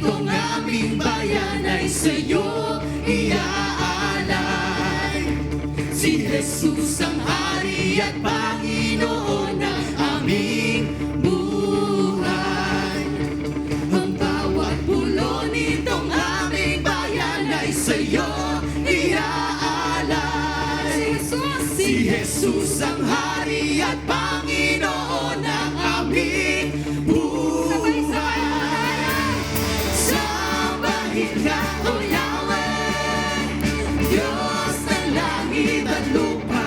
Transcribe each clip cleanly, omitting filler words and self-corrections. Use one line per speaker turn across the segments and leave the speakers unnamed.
Itong aming bayan ay sa'yo iaalay. Si Jesus ang Hari at Panginoon ng aming buhay. Ang bawat pulo nitong aming bayan ay sa'yo iaalay. Si Jesus ang Hari at Panginoon ng aming buhay. Sambahin ka, O Yahweh, Diyos ng langit at lupa.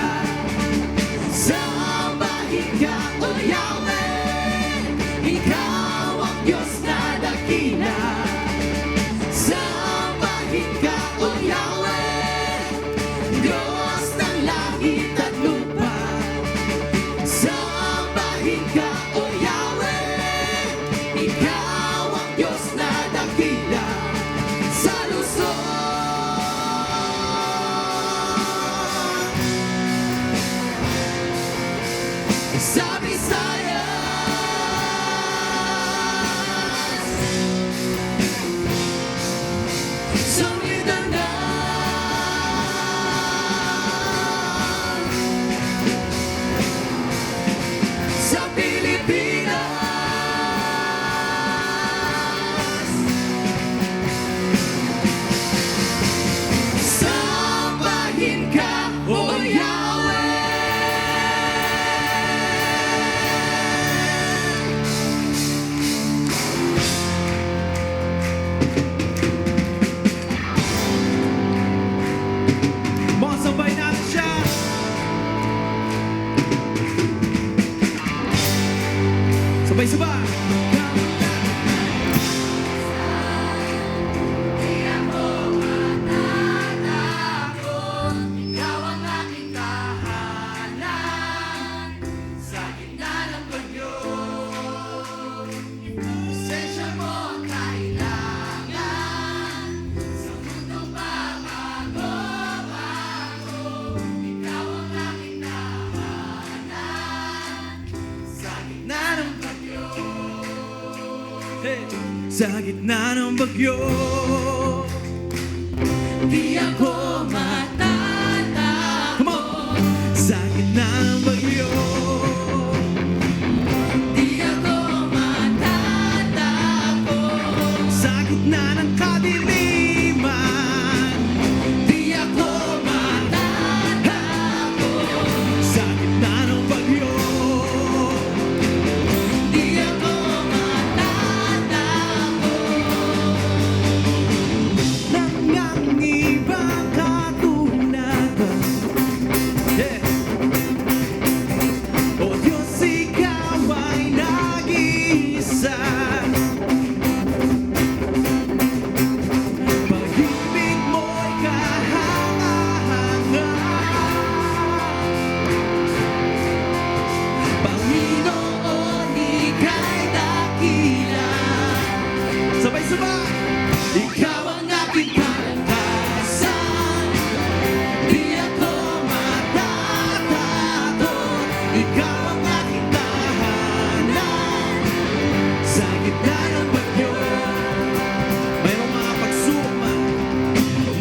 Sambahin ka, O Yahweh, Ikaw ang Diyos na dakila. Sambahin ka, O Yahweh, Diyos ng langit at lupa. Sambahin ka, O Yahweh, Ikaw ang Diyos na dakila sa Luzon. Sa Visayas, sa Mindanao, sa Pilipinas, sambahin ka, O Yahweh.
Mga sabay natin siya. Sabay-sabay.
Ikaw ang aking tahanan sa gitna ng bagyo. Presensya mo ang kailangan sa mundong pamago-bago. Ikaw ang aking tahanan sa gitna ng bagyo.
Hey. Sa gitna ng bagyo.
Di ako
Come on. Sa gitna ng bagyo.
Di ako matatakot.
Sa gitna ng kadiliman.
Di ako matatakot.
Sa gitna ng bagyo.
Di ako matatakot.
Nang ibang katulad. Yeah. O Diyos, Ikaw ay nag-iisa. Pag-ibig mo'y kahanga-hanga.
Panginoon, Ika'y dakila.
Sabay-sabay.
Ikaw ang aking kalakasan. Di ako matatakot. Ikaw ang aking tahanan
Sa gitna ng bagyo. Mayroong mga pagsubok man.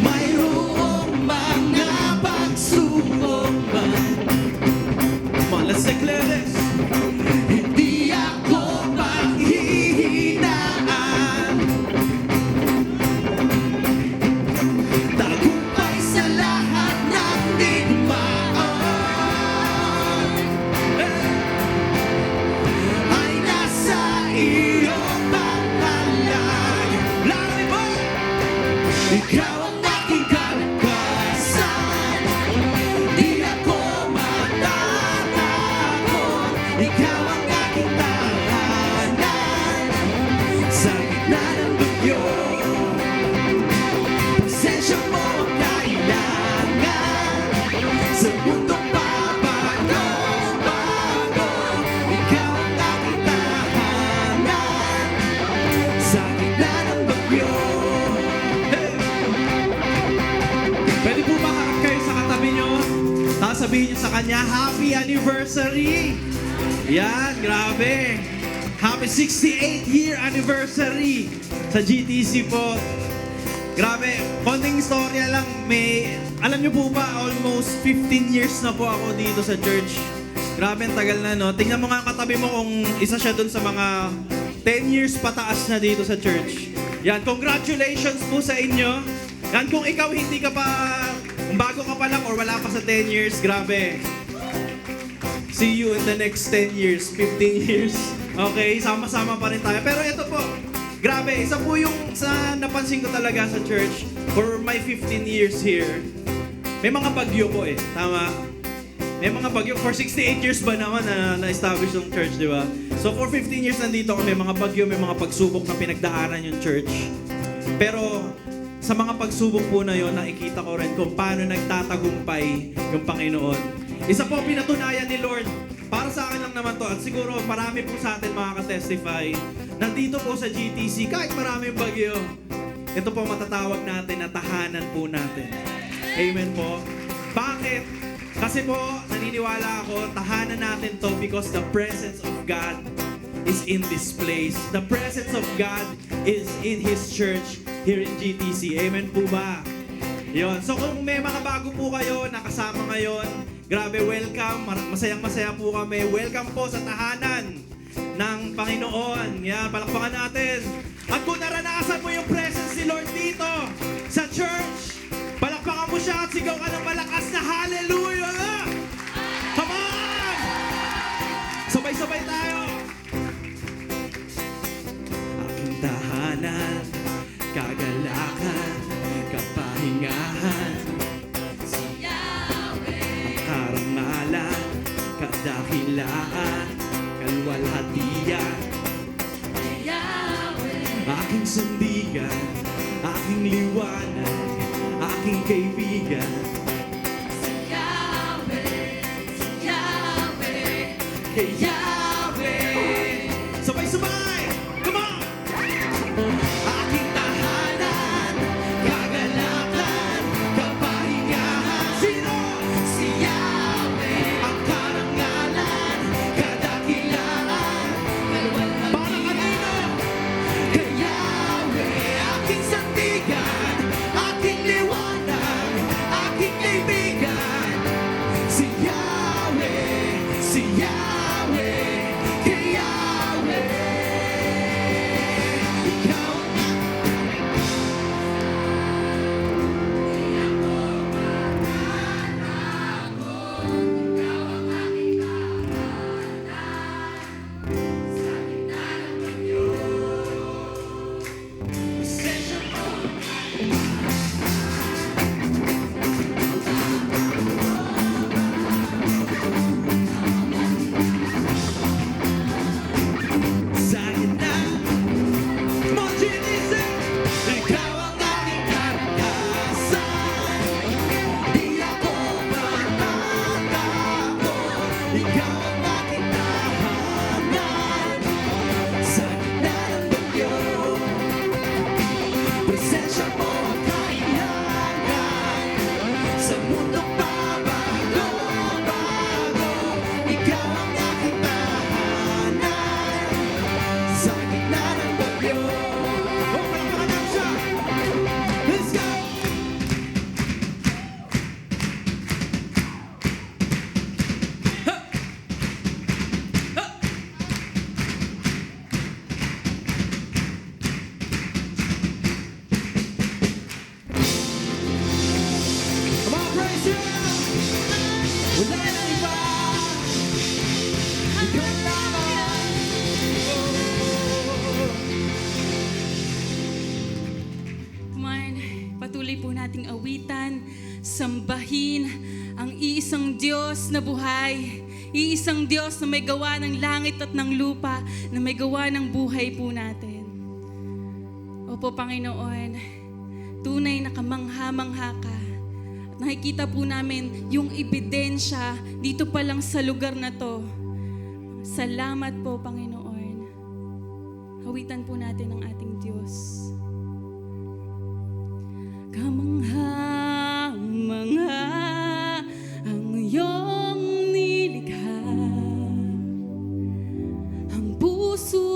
mayroong mga pagsubok man.
Come on, let's declare this.
Hindi ako panghihinaan. Tagumpay sa lahat ng digmaan ay nasa iyong pangalan.
Lalo mo.
Ikaw ang aking kalakasan. Di ako matatakot. Ikaw ang aking tahanan sa gitna ng bagyo. Presensya mo ang kailangan sa mundong pabago-bago. Ikaw ang aking tahanan sa gitna ng bagyo.
Pwede po ba harap kayo sa katabi nyo? Tapos sabihin nyo sa kanya, Happy Anniversary! Yan, grabe! Happy 68th year anniversary sa GTC po. Grabe, konting istorya lang. Alam niyo po ba, almost 15 years na po ako dito sa church. Grabe, ang tagal na, no? Tingnan mo nga ang katabi mo kung isa siya dun sa mga 10 years pataas na dito sa church. Yan, congratulations po sa inyo. Yan, kung ikaw hindi ka pa, kung bago ka pa lang or wala pa sa 10 years, grabe. See you in the next 10 years, 15 years. Okay, sama-sama pa rin tayo. Pero ito po, grabe, isa po yung sa napansin ko talaga sa church for my 15 years here. May mga bagyo po eh, tama? May mga bagyo. For 68 years ba naman na-establish yung church, di ba? So for 15 years nandito ako, may mga bagyo, may mga pagsubok na pinagdaanan yung church. Pero sa mga pagsubok po na yon, nakikita ko rin kung paano nagtatagumpay yung Panginoon. Isa po pinatunayan ni Lord. Para sa akin lang naman to, at siguro marami po sa atin makaka-testify. Nandito po sa GTC, kahit maraming bagyo, ito po matatawag natin na tahanan po natin. Amen po. Bakit? Kasi po, naniniwala ako, tahanan natin to because the presence of God is in this place. The presence of God is in His church here in GTC. Amen po ba? Yun. So kung may mga bago po kayo, nakasama ngayon, grabe, welcome. Masayang-masaya po kami. Welcome po sa tahanan ng Panginoon. Yan, palakpakan natin. At kung naranasan mo yung presence ni Lord dito sa church, palakpakan mo siya at sigaw ka ng malakas na hallelujah! Come on! Sabay-sabay tayo! Aking tahanan, kagalakan, kapahingahan, ang karangalan, kadakilaan, kalwalhatian, aking sandigan, aking liwanag, aking kaibigan. Kay Yahweh. Sabay-sabay! Come on! Aking tahanan, kagalakan, kapahingahan. Sino? Si Yahweh. Ang karangalan, kadakilaan, para kanino? Kay Yahweh. Aking sandigan, aking liwanag, aking kaibigan. Si Yahweh, si Yahweh.
Patuloy po nating awitan, sambahin ang iisang Diyos na buhay, iisang Diyos na may gawa ng langit at ng lupa, na may gawa ng buhay po natin. Opo, Panginoon, tunay na kamangha-mangha ka. At nakikita po namin yung ebidensya dito pa lang sa lugar na to. Salamat po, Panginoon. Hawitan po natin ang ating Diyos. Kamangha-mangha ang iyong nilikha, ang puso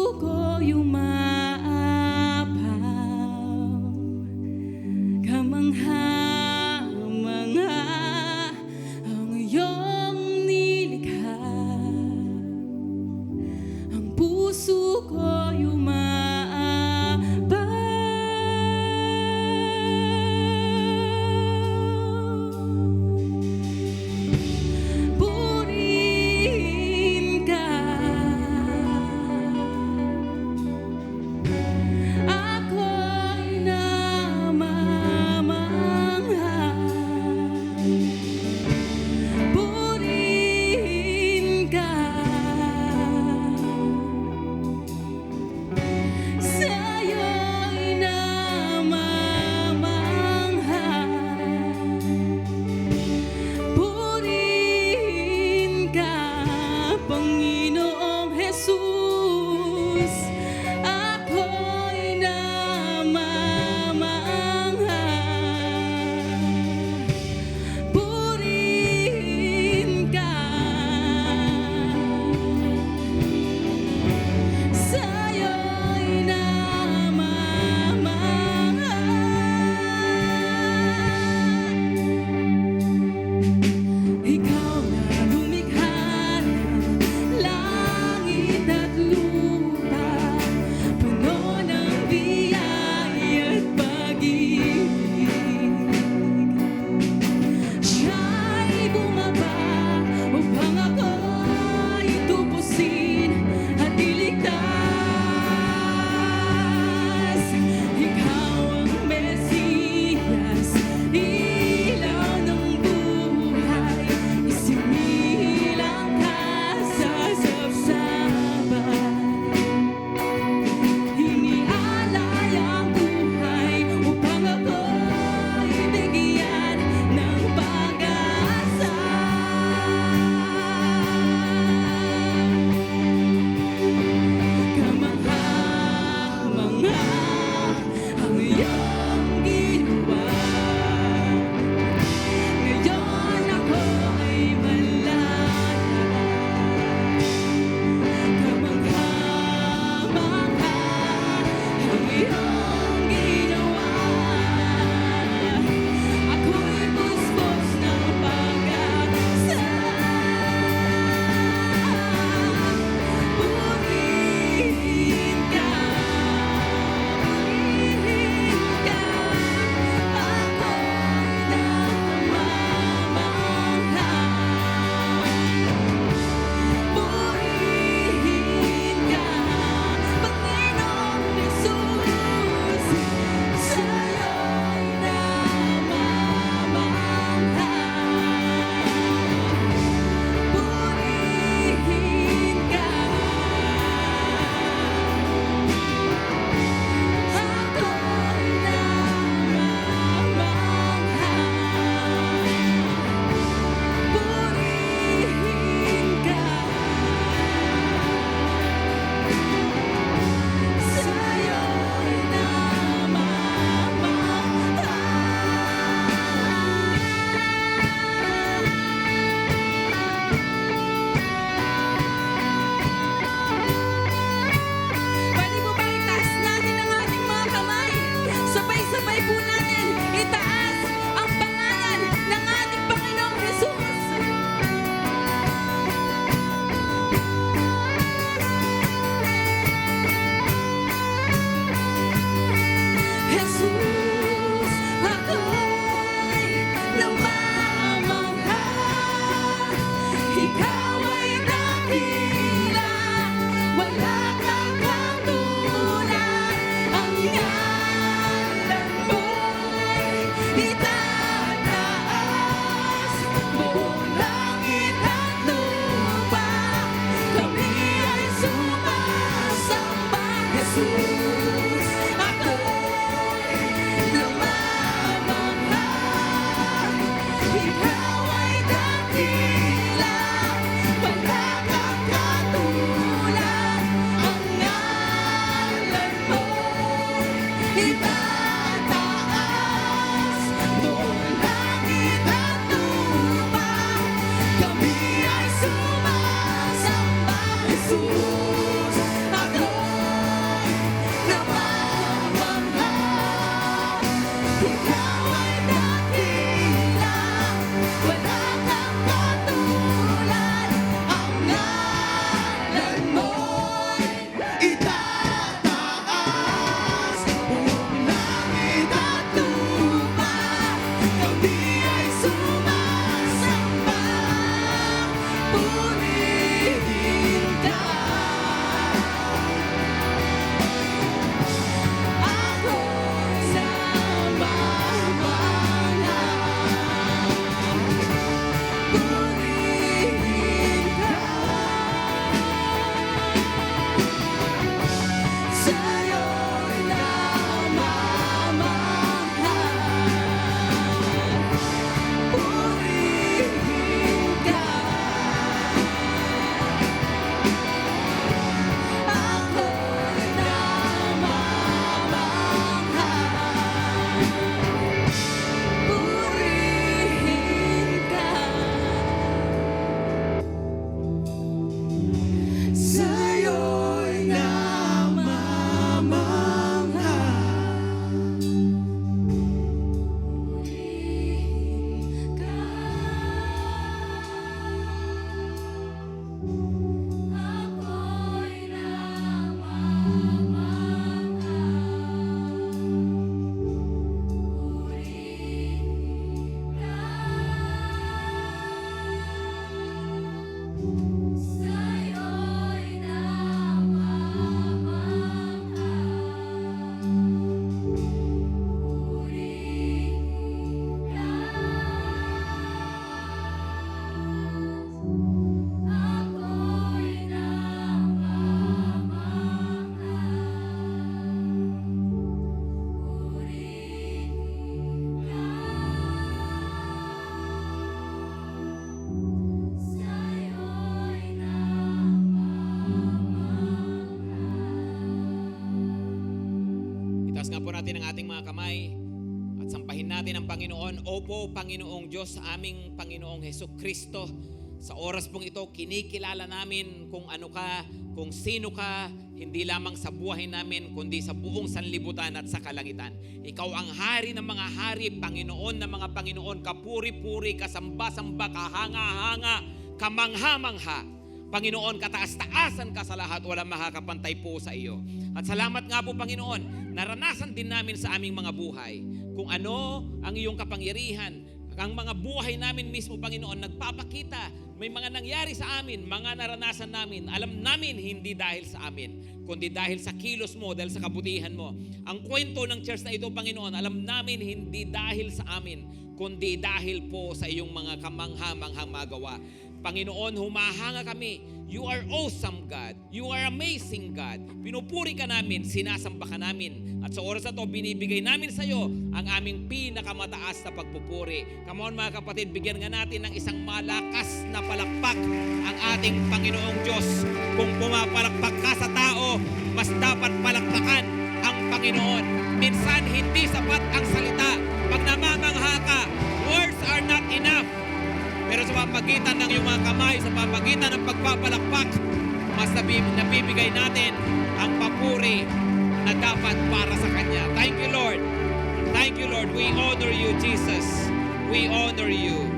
buhay. At sampahin natin ang Panginoon. Opo, Panginoong Diyos, sa aming Panginoong Hesukristo. Sa oras pong ito, kinikilala namin kung ano ka, kung sino ka, hindi lamang sa buhay namin, kundi sa buong sanlibutan at sa kalangitan. Ikaw ang hari ng mga hari, Panginoon ng mga Panginoon, kapuri-puri, kasamba-samba, kahanga-hanga, kamangha-mangha. Panginoon, kataas-taasan ka sa lahat, walang makakapantay po sa iyo. At salamat nga po, Panginoon, naranasan din namin sa aming mga buhay kung ano ang iyong kapangyarihan. Ang mga buhay namin mismo, Panginoon, nagpapakita. May mga nangyari sa amin, mga naranasan namin. Alam namin, hindi dahil sa amin, kundi dahil sa kilos mo, dahil sa kabutihan mo. Ang kwento ng church na ito, Panginoon, alam namin, hindi dahil sa amin, kundi dahil po sa iyong mga kamangha-manghang magawa. Panginoon, humahanga kami. You are awesome, God. You are amazing, God. Pinupuri ka namin, sinasamba ka namin. At sa oras na ito, binibigay namin sa iyo ang aming pinakamataas na pagpupuri. Come on mga kapatid, bigyan nga natin ng isang malakas na palakpak ang ating Panginoong Diyos. Kung pumapalakpak ka sa tao, mas dapat palakpakan ang Panginoon. Minsan, hindi sapat ang salita. Pag namamangha ka, words are not enough. Pero sa pamagitan ng iyong mga kamay, sa pamagitan ng pagpapalakpak, mas nabibigay natin ang papuri na dapat para sa Kanya. Thank you, Lord. Thank you, Lord. We honor you, Jesus. We honor you.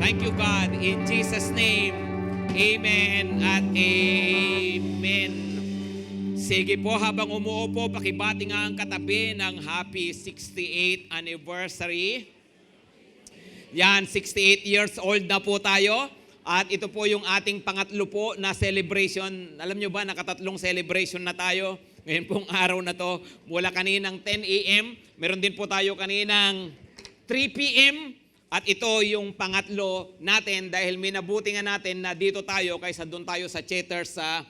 Thank you, God. In Jesus' name, amen at amen. Sige po, habang umuupo, pakibati nga ang katabi ng happy 68th anniversary. Yan, 68 years old na po tayo. At ito po yung ating pangatlo po na celebration. Alam nyo ba, nakatatlong celebration na tayo. Ngayon pong araw na to, mula kaninang 10 a.m. Meron din po tayo kaninang 3 p.m. At ito yung pangatlo natin dahil minabuti nga natin na dito tayo kaysa doon tayo sa theater sa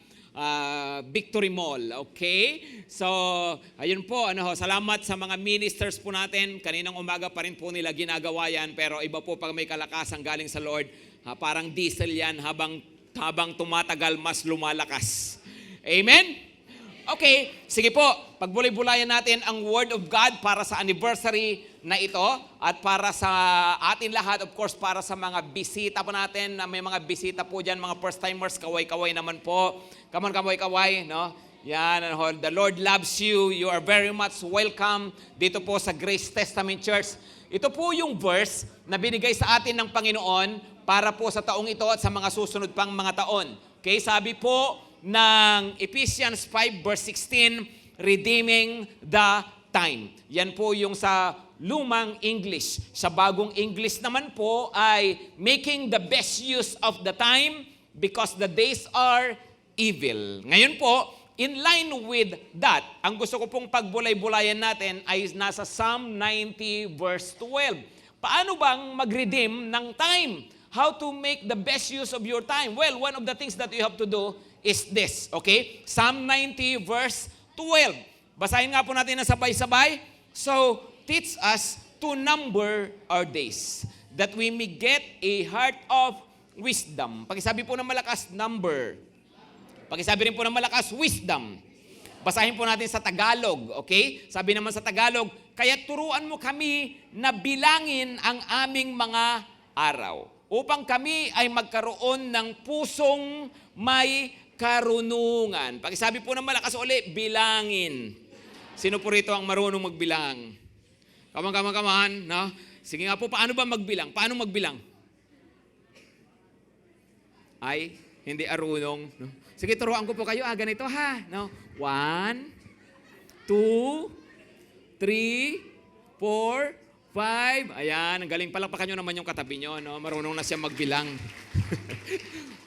Victory Mall. Okay? So, ayun po, salamat sa mga ministers po natin. Kaninang umaga pa rin po nila ginagawa yan, pero iba po pag may kalakasan galing sa Lord, parang diesel yan, habang tumatagal mas lumalakas. Amen? Okay, sige po, pagbulay-bulayan natin ang Word of God para sa anniversary na ito at para sa atin lahat, of course, para sa mga bisita po natin, na may mga bisita po dyan, mga first-timers, kaway-kaway naman po. Come on, kaway-kaway, no? Yan, the Lord loves you. You are very much welcome dito po sa Grace Testament Church. Ito po yung verse na binigay sa atin ng Panginoon para po sa taong ito at sa mga susunod pang mga taon. Okay, sabi po ng Ephesians 5 verse 16, redeeming the time. Yan po yung sa lumang English. Sa bagong English naman po ay making the best use of the time because the days are evil. Ngayon po, in line with that, ang gusto ko pong pagbulay-bulayan natin ay nasa Psalm 90 verse 12. Paano bang mag-redeem ng time? How to make the best use of your time? Well, one of the things that you have to do is this, okay? Psalm 90 verse 12. Basahin nga po natin na sabay-sabay. So, teach us to number our days, that we may get a heart of wisdom. Pakisabi po ng malakas, number. Pakisabi rin po ng malakas, wisdom. Basahin po natin sa Tagalog, okay? Sabi naman sa Tagalog, kaya turuan mo kami na bilangin ang aming mga araw, upang kami ay magkaroon ng pusong may karunungan. Pakisabi po ng malakas uli, bilangin. Sino po rito ang marunong magbilang? Come on, no? Sige nga po, paano ba magbilang? Paano magbilang? Ay, hindi arunong. No? Sige, turuan ko po kayo. Ganito ha. No? 1, 2, 3, 4, 5. Ayan, ang galing. Palakpakan nyo naman yung katabi nyo. No? Marunong na siya magbilang.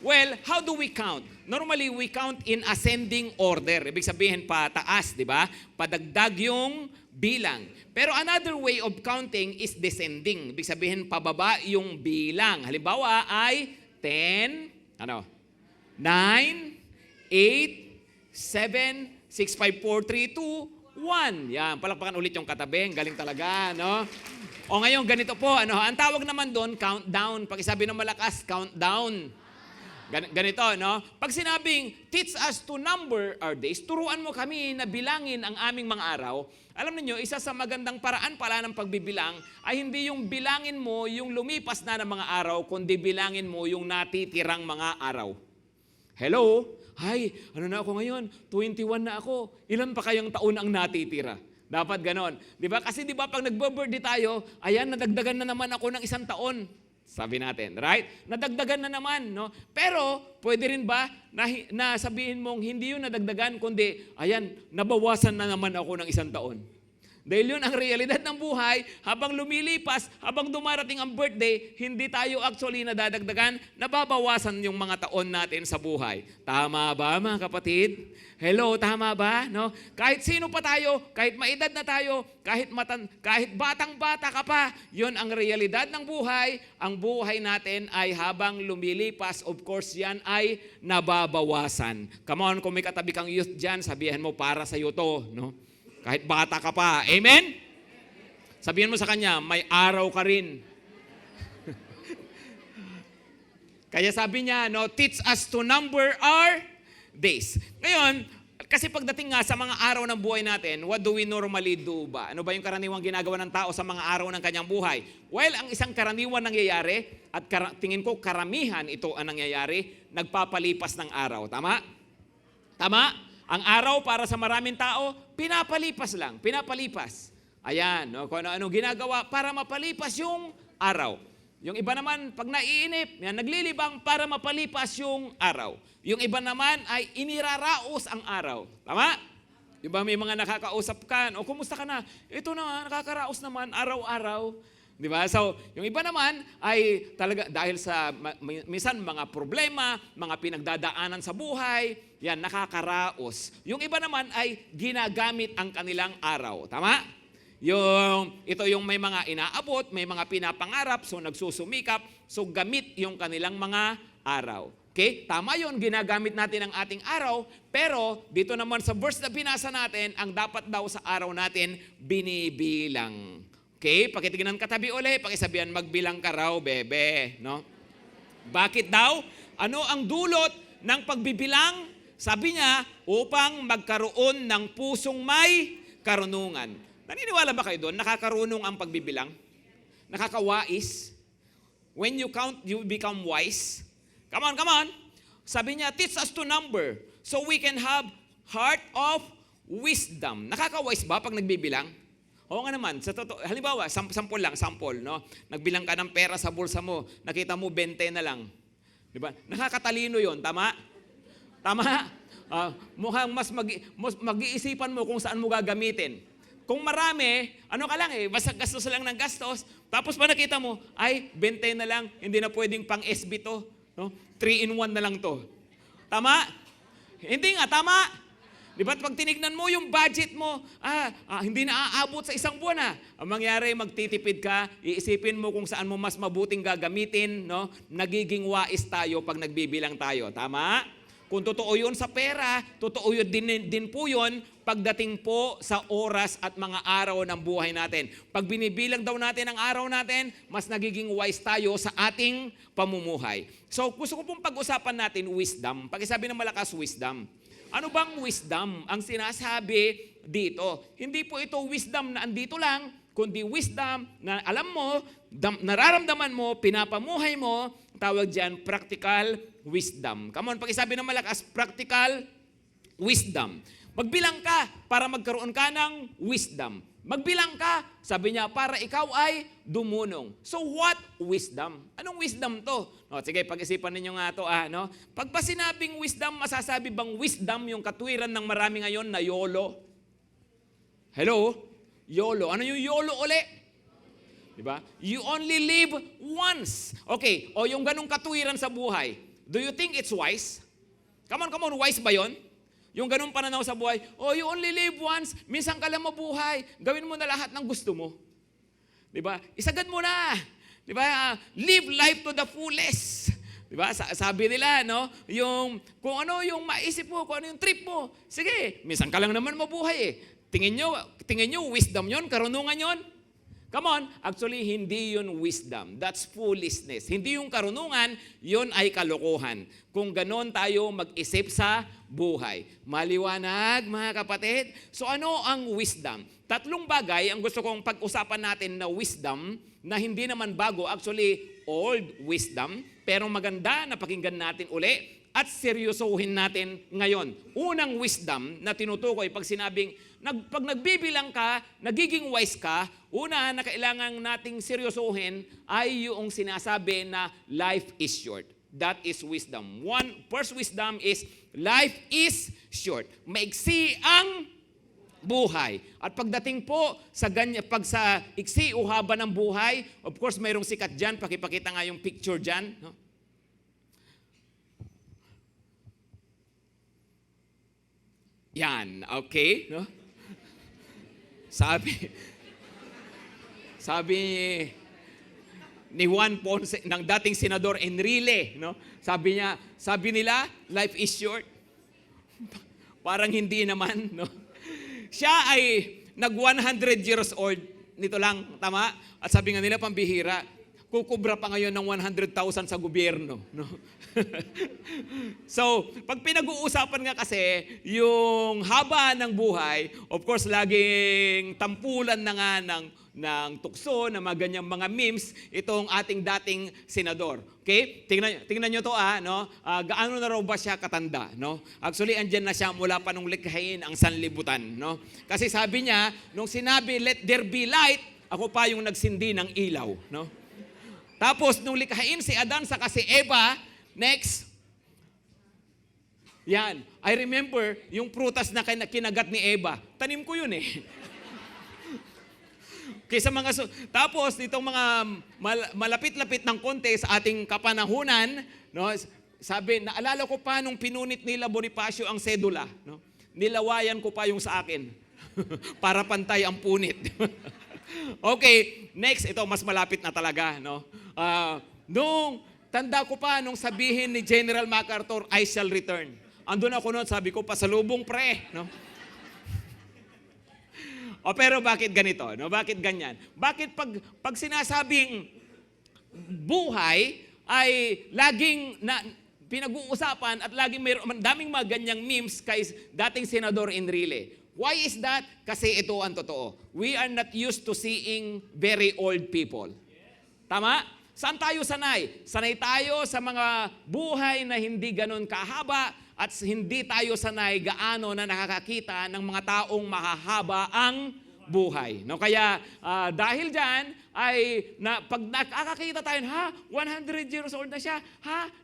Well, how do we count? Normally, we count in ascending order. Ibig sabihin, pataas, di ba? Padagdag yung bilang. Pero another way of counting is descending. Ibig sabihin, pababa yung bilang. Halimbawa ay 10, 9, 8, 7, 6, 5, 4, 3, 2, 1. Yan, palakpakan ulit yung katabi. Galing talaga, no? O ngayon, ganito po, ang tawag naman doon, countdown. Pakisabi ng malakas, countdown. Ganito, no? Pag sinabing, teach us to number our days, turuan mo kami na bilangin ang aming mga araw. Alam niyo, isa sa magandang paraan pala ng pagbibilang ay hindi yung bilangin mo yung lumipas na ng mga araw, kundi bilangin mo yung natitirang mga araw. Hello? Hi, ano na ako ngayon? 21 na ako. Ilan pa kayang taon ang natitira? Dapat ganon. Di ba? Kasi di ba pag nagbo-birthday tayo, ayan, nadagdagan na naman ako ng 1 taon. Sabi natin, right? Nadagdagan na naman, no? Pero, pwede rin ba na sabihin mong hindi yun nadagdagan, kundi, ayan, nabawasan na naman ako ng 1 taon. Dahil yun ang realidad ng buhay, habang lumilipas, habang dumarating ang birthday, hindi tayo actually nadadagdagan, nababawasan yung mga taon natin sa buhay. Tama ba, mga kapatid? Hello, tama ba? No? Kahit sino pa tayo, kahit maedad na tayo, kahit batang-bata ka pa, yun ang realidad ng buhay. Ang buhay natin ay habang lumilipas, of course, yan ay nababawasan. Come on, kung may katabi kang youth dyan, sabihin mo, para sa'yo to, no? Kahit bata ka pa. Amen? Sabihin mo sa kanya, may araw ka rin. Kaya sabi niya, no, teach us to number our days. Ngayon, kasi pagdating nga sa mga araw ng buhay natin, what do we normally do ba? Ano ba yung karaniwang ginagawa ng tao sa mga araw ng kanyang buhay? Well, ang isang karaniwan nangyayari, at tingin ko karamihan ito ang nangyayari, nagpapalipas ng araw. Tama? Tama? Ang araw para sa maraming tao, pinapalipas lang, pinapalipas. Ayan, no, kung ano ginagawa para mapalipas yung araw. Yung iba naman, pag naiinip, yan, naglilibang para mapalipas yung araw. Yung iba naman ay iniraraos ang araw. Tama? Diba may mga nakakausap ka, o kumusta ka na? Ito na, nakakaraos naman, araw-araw. Di ba? So, yung iba naman ay talaga dahil sa minsan mga problema, mga pinagdadaanan sa buhay, yan, nakakaraos. Yung iba naman ay ginagamit ang kanilang araw. Tama? Ito yung may mga inaabot, may mga pinapangarap, so nagsusumikap, so gamit yung kanilang mga araw. Okay? Tama yun, ginagamit natin ang ating araw, pero dito naman sa verse na binasa natin, ang dapat daw sa araw natin, binibilang. Okay, pakitingnan katabi uli, pakisabihan magbilang ka raw, bebe, no? Bakit daw? Ano ang dulot ng pagbibilang? Sabi niya, upang magkaroon ng pusong may karunungan. Naniniwala ba kayo doon? Nakakarunong ang pagbibilang? Nakakawais? When you count, you become wise? Come on. Sabi niya, teach us to number so we can have heart of wisdom. Nakakawais ba pag nagbibilang? Oo nga naman, sa totoo, halimbawa, sample, no? Nagbilang ka ng pera sa bulsa mo, nakita mo 20 na lang. Di ba? Nakakatalino yon, tama? Tama? Mukhang mas mag-iisipan mo kung saan mo gagamitin. Kung marami, ano ka lang basta gastos lang ng gastos, tapos pa nakita mo, ay, 20 na lang, hindi na pwedeng pang SB to, no? 3-in-1 na lang to. Tama? Hindi nga, tama? Di ba? Pag tinignan mo yung budget mo, hindi na aabot sa 1 buwan. Ang mangyari, magtitipid ka, iisipin mo kung saan mo mas mabuting gagamitin, no? Nagiging wais tayo pag nagbibilang tayo. Tama? Kung totoo yun sa pera, totoo yun din po yun pagdating po sa oras at mga araw ng buhay natin. Pag binibilang daw natin ang araw natin, mas nagiging wise tayo sa ating pamumuhay. So, gusto ko pong pag-usapan natin wisdom. Pag-isabi ng malakas, wisdom. Ano bang wisdom ang sinasabi dito? Hindi po ito wisdom na andito lang, kundi wisdom na alam mo, nararamdaman mo, pinapamuhay mo, tawag dyan, practical wisdom. Come on, pag-isabi ng malakas, practical wisdom. Magbilang ka para magkaroon ka ng wisdom. Magbilang ka, sabi niya, para ikaw ay dumunong. So what wisdom? Anong wisdom to? No, sige, pag-isipan ninyo nga to. No? Pag pa sinabing wisdom, masasabi bang wisdom yung katwiran ng marami ngayon na YOLO? Hello? YOLO. Ano yung YOLO uli? Diba? You only live once. Okay, o yung ganong katwiran sa buhay. Do you think it's wise? Come on, wise ba yon? Yung ganung pananaw sa buhay, you only live once, minsan ka lang mabuhay, gawin mo na lahat ng gusto mo. Diba? Isagad mo na. Diba? Live life to the fullest. Diba? Sabi nila, no? Kung ano yung maisip mo, kung ano yung trip mo, sige, minsan ka lang naman mabuhay . Tingin nyo wisdom yon, karunungan yon? Come on, actually hindi yun wisdom. That's foolishness. Hindi yung karunungan, yun ay kalokohan. Kung ganon tayo mag-isip sa buhay. Maliwanag, mga kapatid? So ano ang wisdom? Tatlong bagay ang gusto kong pag-usapan natin na wisdom na hindi naman bago, actually old wisdom, pero maganda na pakinggan natin uli at seryosohin natin ngayon. Unang wisdom na tinutukoy pag sinabing, pag nagbibilang ka, nagiging wise ka, una na kailangan nating seryosohin ay yung sinasabi na life is short. That is wisdom. First wisdom is life is short. Maiksi ang buhay. At pagdating po sa pag sa iksi o haba ng buhay, of course mayroong sikat dyan, pakipakita nga yung picture dyan, no? Yan, okay, no? Sabi ni Juan Ponce, ng dating senador Enrile, no? Sabi nila, life is short. Parang hindi naman, no? Siya ay nag 100 years old, nito lang, tama? At sabi nga nila, pambihira, kukubra pa ngayon ng 100,000 sa gobyerno, no? So, pag pinag-uusapan nga kasi yung haba ng buhay, of course, laging tampulan na nga ng tukso, ng mga ganyang mga memes, itong ating dating senador. Okay? Tingnan nyo to, no? Gaano na raw ba siya katanda, no? Actually, andyan na siya mula pa nung likhain ang sanlibutan, no? Kasi sabi niya, nung sinabi, let there be light, ako pa yung nagsindi ng ilaw, no? Tapos, nung likhain si Adan saka si Eva, next, yan. I remember yung prutas na kinagat ni Eva. Tanim ko yun eh. Kaysa tapos, itong mga malapit-lapit ng konti sa ating kapanahunan, no, sabi, naalala ko pa nung pinunit nila Bonifacio ang sedula. No? Nilawayan ko pa yung sa akin. Para pantay ang punit. Okay, next, ito mas malapit na talaga. No? Tanda ko pa nung sabihin ni General MacArthur, I shall return. Andun ako noon, sabi ko, pasalubong pre. No? Pero bakit ganito? No? Bakit ganyan? Bakit pag sinasabing buhay ay laging pinag-uusapan at laging daming mga ganyang memes kay dating Senador Enrile. Why is that? Kasi ito ang totoo. We are not used to seeing very old people. Tama? Saan tayo sanay? Sanay tayo sa mga buhay na hindi ganon kahaba at hindi tayo sanay gaano na nakakakita ng mga taong mahahaba ang buhay. No? Kaya dahil dyan, pag nakakakita tayo, 100 years old na siya,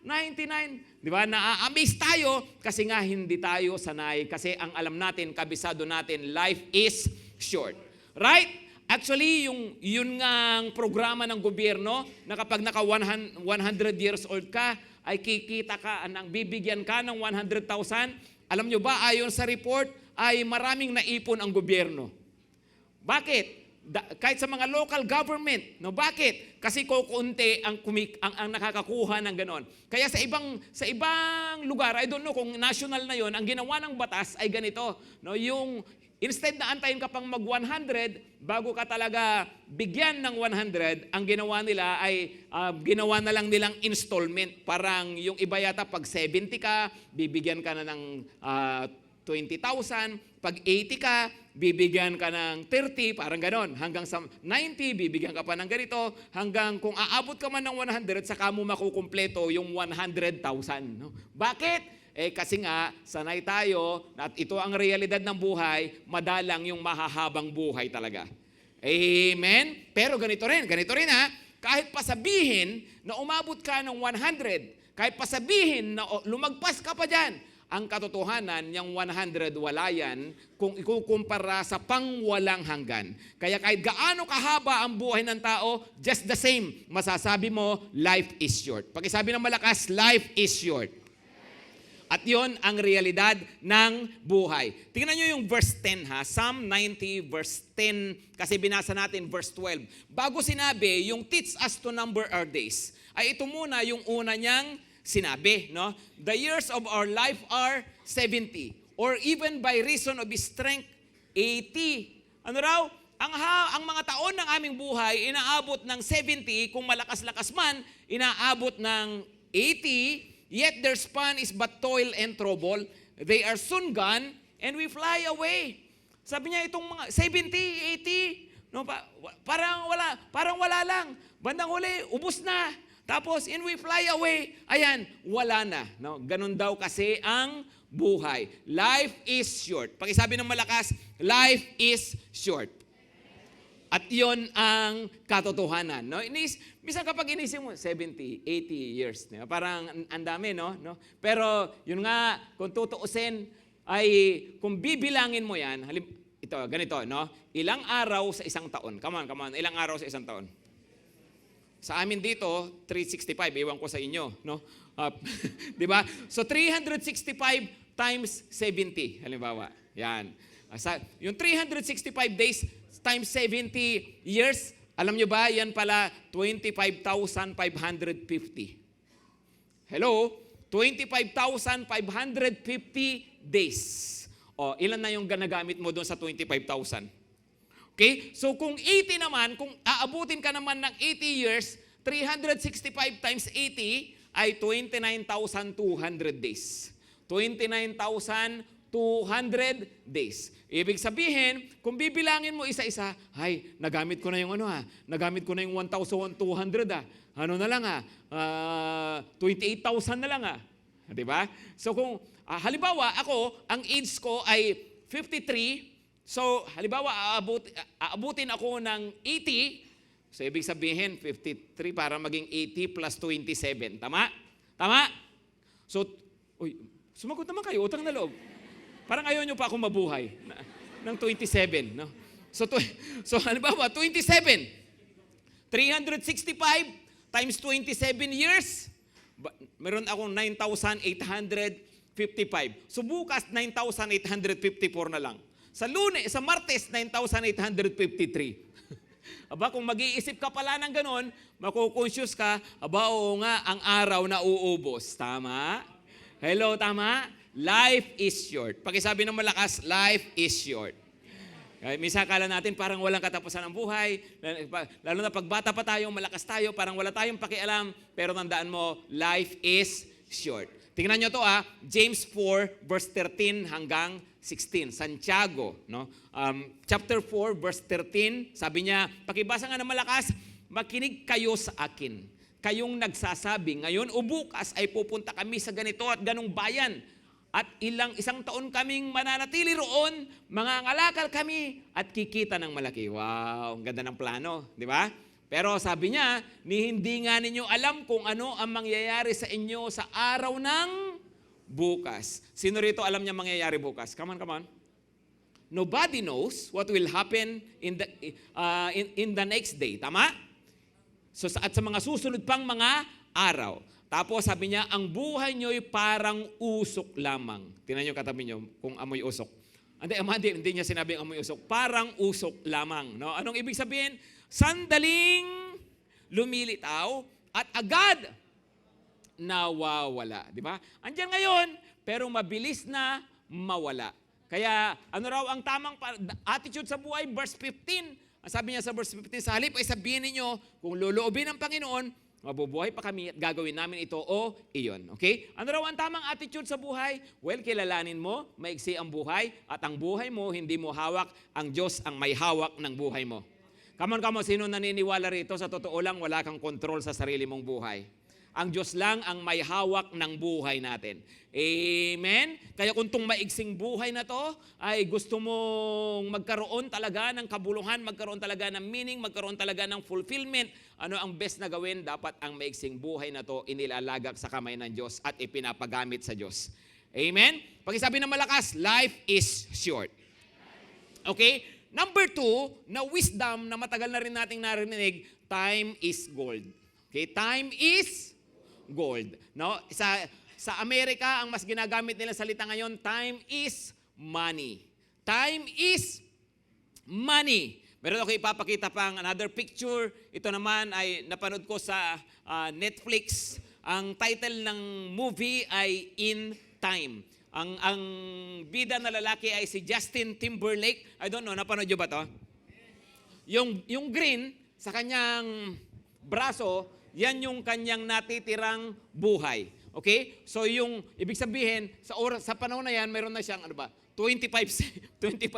99. Di ba? Na-amaze tayo kasi nga hindi tayo sanay. Kasi ang alam natin, kabisado natin, life is short. Right? Actually, yun nga ang programa ng gobyerno na kapag naka 100 years old ka, ay kikita ka, bibigyan ka ng 100,000. Alam nyo ba, ayon sa report, ay maraming naipon ang gobyerno. Bakit? Kahit sa mga local government. No, bakit? Kasi kukunti ang nakakakuha ng ganon. Kaya sa ibang lugar, I don't know kung national na yon, ang ginawa ng batas ay ganito. No, instead na antayin ka pang mag 100, bago ka talaga bigyan ng 100, ang ginawa nila ay ginawa na lang nilang installment. Parang yung iba yata pag 70 ka, bibigyan ka na ng 20,000. Pag 80 ka, bibigyan ka ng 30, parang ganon. Hanggang sa 90, bibigyan ka pa ng ganito. Hanggang kung aabot ka man ng 100, saka mo makukumpleto yung 100,000. No? Bakit? Kasi nga, sanay tayo, at ito ang realidad ng buhay, madalang yung mahahabang buhay talaga. Amen? Pero ganito rin kahit pasabihin na umabot ka ng 100, kahit pasabihin na lumagpas ka pa dyan, ang katotohanan, yung 100 wala yan kung ikukumpara sa pangwalang hanggan. Kaya kahit gaano kahaba ang buhay ng tao, just the same, masasabi mo, life is short. Pakisabi ng malakas, life is short. At yon ang realidad ng buhay. Tingnan nyo yung verse 10 ha. Psalm 90 verse 10 kasi binasa natin verse 12. Bago sinabi, yung teach us to number our days, ay ito muna yung una niyang sinabi. No? The years of our life are 70 or even by reason of his strength, 80. Ano raw? ang mga taon ng aming buhay, inaabot ng 70, kung malakas-lakas man, inaabot ng 80, yet their span is but toil and trouble. They are soon gone, and we fly away. Sabi niya, itong mga 70, 80, no, parang wala lang. Bandang huli, ubos na. Tapos, and we fly away. Ayan, wala na. No? Ganun daw kasi ang buhay. Life is short. Pakisabi ng malakas, life is short. At yon ang katotohanan. No? Minsan kapag inisip mo, 70, 80 years. No? Parang ang dami, no? Pero yun nga, kung tutuusin, ay kung bibilangin mo yan, ito, ganito, no? Ilang araw sa isang taon. Come on. Ilang araw sa isang taon? Sa amin dito, 365. Iwan ko sa inyo, no? Di ba? So 365 times 70, halimbawa. Yan. Yung 365 days times 70 years, alam nyo ba, yan pala 25,550. Hello? 25,550 days. O, ilan na yung ganagamit mo doon sa 25,000? Okay? So kung 80 naman, kung aabutin ka naman ng 80 years, 365 times 80 ay 29,200 days. 29,200 days. Ibig sabihin, kung bibilangin mo isa-isa, ay, nagamit ko na yung nagamit ko na yung 1,200 Ano na lang 28,000 na lang Diba? So kung, halimbawa, ako, ang age ko ay 53, so halimbawa, aabutin ako ng 80, so ibig sabihin, 53 para maging 80 plus 27. Tama? Tama? So, sumagot naman kayo, utang na loob. Parang ayaw nyo pa akong mabuhay ng 27. No? So halimbawa, 27. 365 times 27 years, meron akong 9,855. So bukas, 9,854 na lang. Sa Lunes, sa Martes, 9,853. Aba, kung mag-iisip ka pala ng ganon, makukonsyus ka, aba, oo nga, ang araw na uubos. Tama? Hello, tama? Life is short. Pakisabi ng malakas, life is short. Minsan akala natin parang walang katapusan ng buhay. Lalo na pagbata pa tayo, malakas tayo, parang wala tayong pakialam. Pero tandaan mo, life is short. Tingnan nyo to James 4 verse 13 hanggang 16. Santiago, no? Chapter 4 verse 13, sabi niya, pakibasa nga ng malakas, makinig kayo sa akin. Kayong nagsasabi, ngayon o bukas ay pupunta kami sa ganito at ganong bayan. At isang taon kaming mananatili roon, mangangalakal kami at kikita ng malaki. Wow, ang ganda ng plano, di ba? Pero sabi niya, hindi nga ninyo alam kung ano ang mangyayari sa inyo sa araw ng bukas. Sino rito alam niya mangyayari bukas? Come on. Nobody knows what will happen in the next day. Tama? So, at sa mga susunod pang mga araw. Tapos sabi niya, ang buhay nyo'y parang usok lamang. Tingnan niyo katabi niyo kung amoy usok. Hindi niya sinabing amoy usok. Parang usok lamang. No? Anong ibig sabihin? Sandaling lumilitaw at agad nawawala. Di ba? Andiyan ngayon, pero mabilis na mawala. Kaya ano raw ang tamang attitude sa buhay? Verse 15. Ang sabi niya sa verse 15, sa halip ay sabihin ninyo, kung loloobin ng Panginoon, mabubuhay pa kami at gagawin namin ito o iyon. Okay? Ano raw ang tamang attitude sa buhay? Well, kilalanin mo, maiksi ang buhay, at ang buhay mo, hindi mo hawak, ang Diyos ang may hawak ng buhay mo. Come on, sino naniniwala rito? Sa totoo lang, wala kang kontrol sa sarili mong buhay. Ang Diyos lang ang may hawak ng buhay natin. Amen? Kaya kung itong maiksing buhay na to, ay gusto mong magkaroon talaga ng kabuluhan, magkaroon talaga ng meaning, magkaroon talaga ng fulfillment, ano ang best na gawin? Dapat ang maiksing buhay na to inilalagak sa kamay ng Diyos at ipinapagamit sa Diyos. Amen? Pakisabi ng malakas, life is short. Okay? Number 2, na wisdom na matagal na rin nating narinig, time is gold. Okay? Time is gold. No? Sa Amerika, ang mas ginagamit nila salita ngayon, time is money. Time is money. Meron ako ipapakita pang another picture. Ito naman ay napanood ko sa Netflix. Ang title ng movie ay In Time. Ang bida na lalaki ay si Justin Timberlake. I don't know, napanood nyo ba to? yung green sa kanyang braso, yan yung kanyang natitirang buhay. Okay? So yung ibig sabihin sa panahon na yan, mayroon na siyang 25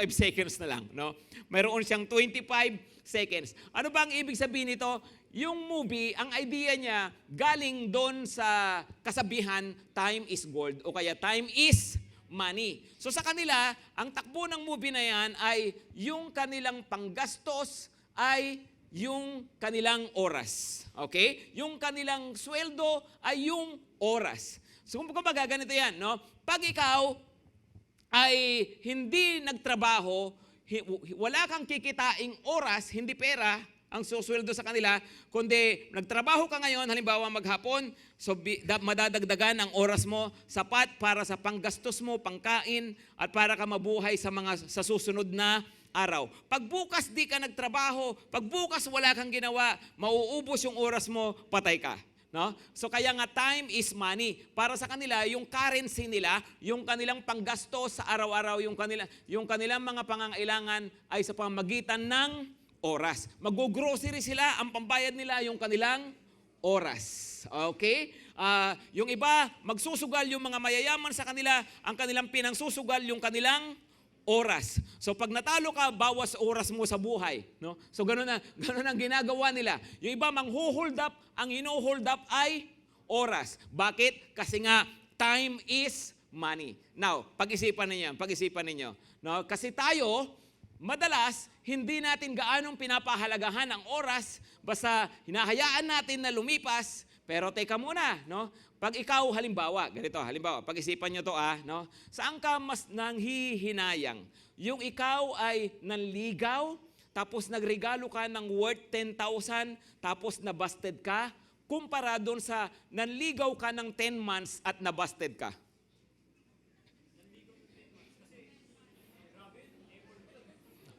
seconds na lang, no? Mayroon siyang 25 seconds. Ano ba ang ibig sabihin nito? Yung movie, ang idea niya galing doon sa kasabihan, time is gold o kaya time is money. So sa kanila, ang takbo ng movie na yan ay yung kanilang panggastos ay yung kanilang oras. Okay? Yung kanilang sweldo ay yung oras. So kung ganito yan, no? Pag ikaw ay hindi nagtrabaho, wala kang kikitaing oras, hindi pera, ang susweldo sa kanila, kundi nagtrabaho ka ngayon, halimbawa maghapon, so madadagdagan ang oras mo, sapat para sa panggastos mo, pangkain, at para ka mabuhay sa susunod na araw. Pag bukas di ka nagtrabaho, pag bukas wala kang ginawa, mauubos yung oras mo, patay ka. No? So kaya nga time is money. Para sa kanila, yung currency nila, yung kanilang panggastos sa araw-araw, yung kanilang mga pangangailangan ay sa pamamagitan ng oras. Mag-grocery sila, ang pambayad nila yung kanilang oras. Okay? Yung iba, magsusugal yung mga mayayaman sa kanila, ang kanilang pinangsusugal yung kanilang oras. So pag natalo ka, bawas oras mo sa buhay, no? So ganun ang ginagawa nila. Yung iba mangho-hold up, ang ino-hold up ay oras. Bakit? Kasi nga time is money. Now, pag-isipan ninyo, no? Kasi tayo madalas hindi natin gaanong pinapahalagahan ang oras, basta hinahayaan natin na lumipas. Pero teka muna, no? Pag ikaw halimbawa, pag-isipan nyo to no? Saan ka mas nanghihinayang? Yung ikaw ay nanligaw, tapos nagregalo ka ng worth 10,000, tapos nabusted ka, kumpara doon sa nanligaw ka ng 10 months at nabusted ka.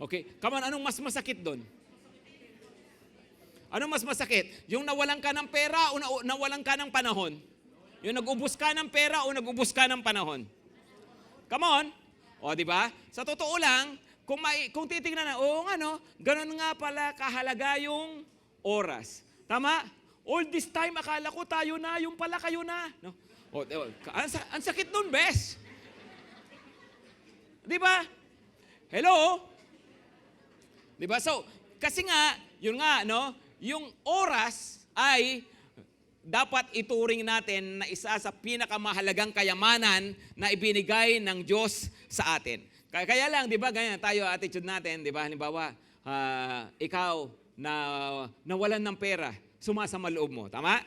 Okay, come on, anong mas masakit doon? Anong mas masakit? Yung nawalan ka ng pera o nawalan ka ng panahon? Yung nag-ubos ka ng pera o nag-ubos ka ng panahon? Come on. O, di ba? Sa totoo lang, kung titingnan na, ganun nga pala kahalaga yung oras. Tama? All this time, akala ko tayo na, yung pala kayo na. No? O, ang sakit nun, bes. Di ba? Hello? Di ba? So, kasi nga, yun nga, no? Yung oras ay dapat ituring natin na isa sa pinakamahalagang kayamanan na ibinigay ng Diyos sa atin. Kaya lang, di ba, ganyan tayo attitude natin, di ba? Halimbawa, ikaw na nawalan ng pera, sumasama loob mo. Tama?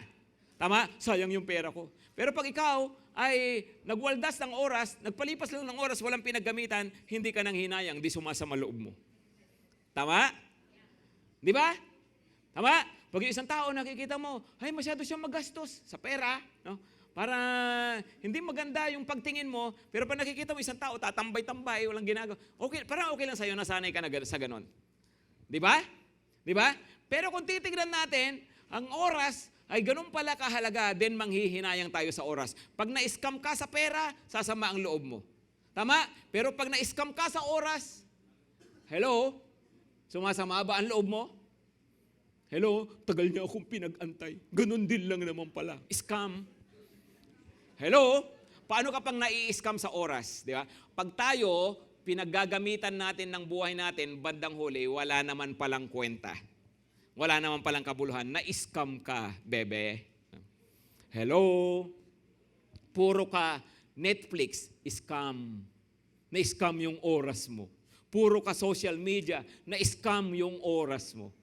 Tama? Sayang yung pera ko. Pero pag ikaw ay nagwaldas ng oras, nagpalipas lang ng oras, walang pinaggamitan, hindi ka nang hinayang, di sumasama loob mo. Tama? Di ba? Tama? Pag yung isang tao nakikita mo, ay masyado siyang magastos sa pera, no? Para hindi maganda yung pagtingin mo, pero pag nakikita mo isang tao, tatambay-tambay, walang ginagawa. Okay, parang okay lang sa'yo, nasanay ka na sa ganon. Di ba? Di ba? Pero kung titignan natin, ang oras ay ganun pala kahalaga, then manghihinayang tayo sa oras. Pag na-scam ka sa pera, sasama ang loob mo. Tama? Pero pag na-scam ka sa oras, hello? Sumasama ba ang loob mo? Hello, tagal niya akong pinag-antay. Ganon din lang naman pala. Scam. Hello, paano kapag nai-scam sa oras? Di ba? Pag tayo, pinaggagamitan natin ng buhay natin, bandang huli, wala naman palang kwenta. Wala naman palang kabuluhan. Na-scam ka, bebe. Hello, puro ka Netflix, scam. Na-scam yung oras mo. Puro ka social media, na-scam yung oras mo.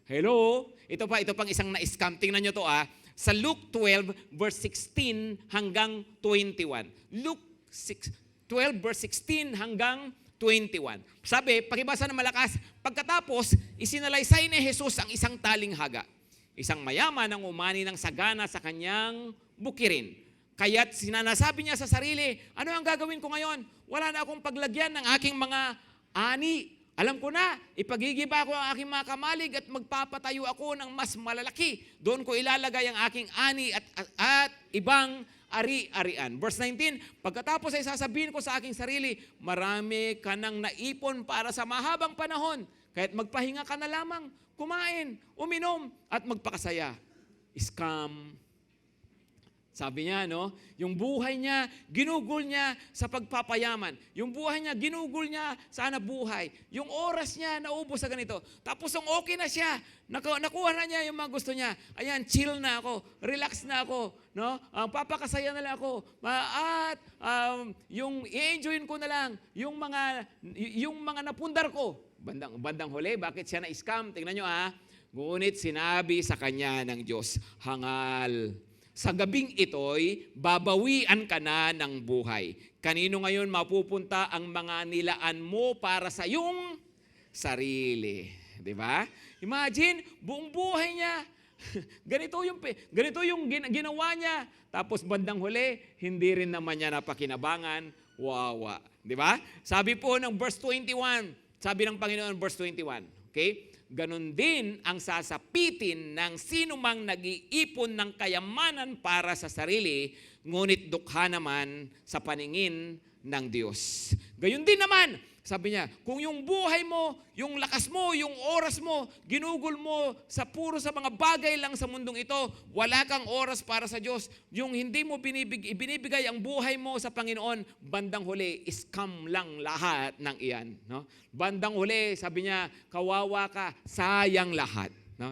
Hello? Ito pang isang na-scam. Tingnan nyo to Sa Luke 12, verse 16 hanggang 21. Luke 12, verse 16 hanggang 21. Sabi, pakibasa ng malakas, pagkatapos, isinalaysay ni Jesus ang isang taling haga. Isang mayaman ang umani ng sagana sa kanyang bukirin. Kaya't sinanasabi niya sa sarili, ano ang gagawin ko ngayon? Wala na akong paglagyan ng aking mga ani. Alam ko na, ipagigiba ko ang aking mga kamalig at magpapatayo ako ng mas malalaki. Doon ko ilalagay ang aking ani at ibang ari-arian. Verse 19, pagkatapos ay sasabihin ko sa aking sarili, marami ka nang naipon para sa mahabang panahon. Kaya't magpahinga ka na lamang, kumain, uminom, at magpakasaya. Scam. Sabi niya, no? Yung buhay niya, ginugol niya sa pagpapayaman. Yung buhay niya, ginugol niya sa hanap buhay. Yung oras niya, naubos sa ganito. Tapos ang okay na siya, nakuha na niya yung mga gusto niya. Ayan, chill na ako, relax na ako, no? Papakasaya na lang ako. At yung i-enjoyin ko na lang yung mga napundar ko. Bandang huli, bakit siya na-scam? Tingnan nyo Ngunit sinabi sa kanya ng Diyos, hangal. Sa gabing ito'y babawian ka na ng buhay. Kanino ngayon mapupunta ang mga nilaan mo para sa iyong sarili? Di ba? Imagine, buong buhay niya, ganito yung ginawa niya. Tapos bandang huli, hindi rin naman niya napakinabangan. Wawa. Di ba? Sabi po ng verse 21, sabi ng Panginoon, verse 21, okay? Ganon din ang sasapitin ng sinumang nag-iipon ng kayamanan para sa sarili, ngunit dukha naman sa paningin ng Diyos. Gayon din naman, sabi niya, kung yung buhay mo, yung lakas mo, yung oras mo, ginugol mo sa mga bagay lang sa mundong ito, wala kang oras para sa Diyos. Yung hindi mo binibigay ang buhay mo sa Panginoon, bandang huli, scam lang lahat ng iyan. No? Bandang huli, sabi niya, kawawa ka, sayang lahat. No?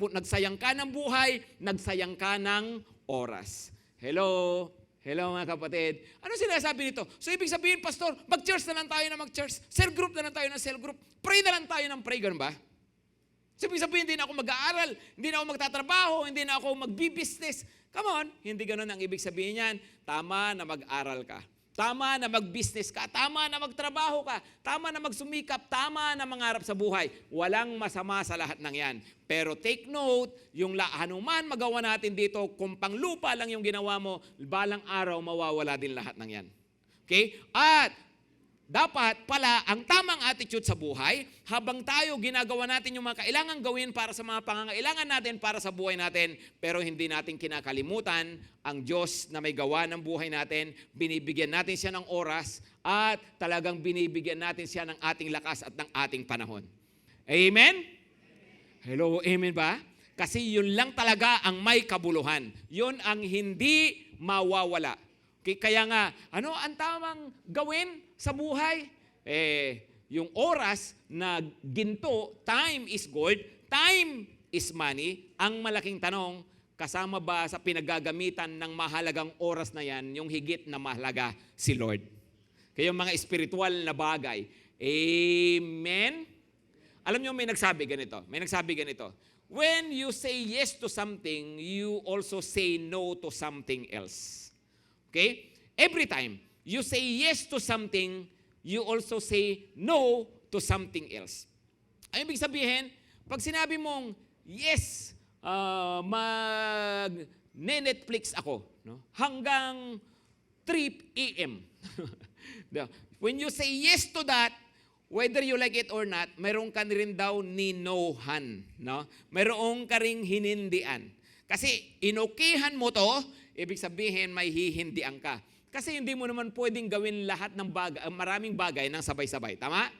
Nagsayang ka ng buhay, nagsayang ka ng oras. Hello? Hello mga kapatid. Ano sinasabi nito? So ibig sabihin, pastor, mag-church na lang tayo na mag-church. Cell group na lang tayo na cell group. Pray na lang tayo ng pray, ganun ba? So ibig sabihin, hindi na ako mag-aaral, hindi na ako magtatrabaho, hindi na ako mag-business. Come on, hindi ganun ang ibig sabihin niyan. Tama na mag-aral ka. Tama na mag-business ka. Tama na magtrabaho ka. Tama na magsumikap. Tama na mangarap sa buhay. Walang masama sa lahat ng yan. Pero take note, yung hanuman magawa natin dito, kung panglupa lang yung ginawa mo, balang araw mawawala din lahat ng yan. Okay? At dapat pala ang tamang attitude sa buhay, habang tayo ginagawa natin yung mga kailangan gawin para sa mga pangangailangan natin para sa buhay natin, pero hindi natin kinakalimutan ang Diyos na may gawa ng buhay natin, binibigyan natin siya ng oras, at talagang binibigyan natin siya ng ating lakas at ng ating panahon. Amen? Hello, amen ba? Kasi yun lang talaga ang may kabuluhan. Yun ang hindi mawawala. Kaya nga, ano ang tamang gawin sa buhay? Yung oras na ginto, time is gold, time is money. Ang malaking tanong, kasama ba sa pinagagamitan ng mahalagang oras na yan, yung higit na mahalaga si Lord? Kaya yung mga spiritual na bagay. Amen? Alam nyo, may nagsabi ganito. When you say yes to something, you also say no to something else. Okay? Every time you say yes to something, you also say no to something else. Ay, ibig sabihin, pag sinabi mong, yes, mag-Netflix ako, no? Hanggang 3 a.m. When you say yes to that, whether you like it or not, mayroon ka rin daw ninohan. No? Mayroon ka ring hinindian. Kasi inokihan mo to, ibig sabihin may hihindian ka. Kasi hindi mo naman pwedeng gawin lahat ng maraming bagay ng sabay-sabay. Tama?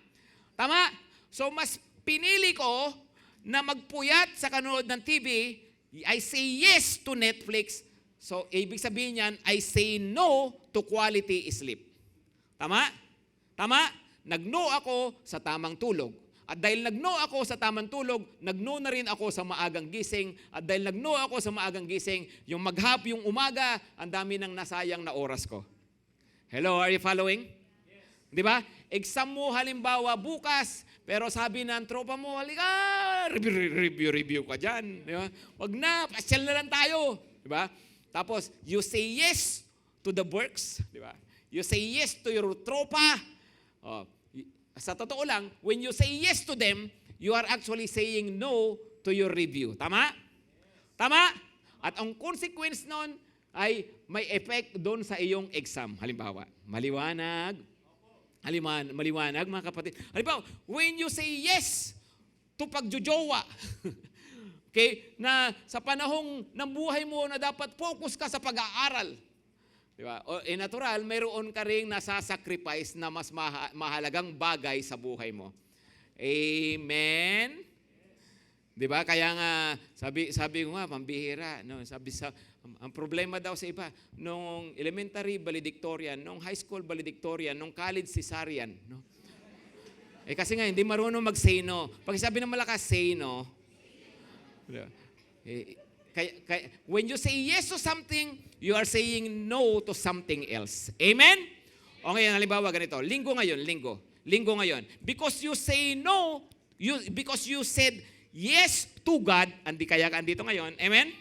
Tama? So mas pinili ko na magpuyat sa kanonood ng TV, I say yes to Netflix. So ibig sabihin niyan, I say no to quality sleep. Tama? Tama? Nag-no ako sa tamang tulog. At dahil nag-no ako sa tamang tulog, nag-no na rin ako sa maagang gising. At dahil nag-no ako sa maagang gising, yung yung umaga, ang dami ng nasayang na oras ko. Hello, are you following? Yes. Di ba? Exam mo halimbawa bukas, pero sabi ng tropa mo, halika, review ka dyan. Di ba? Wag na, pasyal na lang tayo. Di ba? Tapos, you say yes to the works. Di ba? You say yes to your tropa. Sa totoo lang, when you say yes to them, you are actually saying no to your review. Tama? Tama? At ang consequence nun ay may effect doon sa iyong exam. Halimbawa, maliwanag mga kapatid. Halimbawa, when you say yes to pagjojowa, okay, na sa panahong ng buhay mo na dapat focus ka sa pag-aaral, di ba? O, natural, mayroon ka ring nasasacrifice na mas mahalagang bagay sa buhay mo. Amen? Di ba? Kaya nga, sabi ko nga, pambihira. No? Ang problema daw sa iba, nung elementary, valedictorian, nung high school, valedictorian, nung college, cesarean. No? Kasi nga, hindi marunong mag-say no. Pag sabi ng malakas, say no. When you say yes to something, you are saying no to something else. Amen? O ngayon, halimbawa ganito, linggo ngayon. Because you say no, because you said yes to God, andi kaya ka andito ngayon. Amen?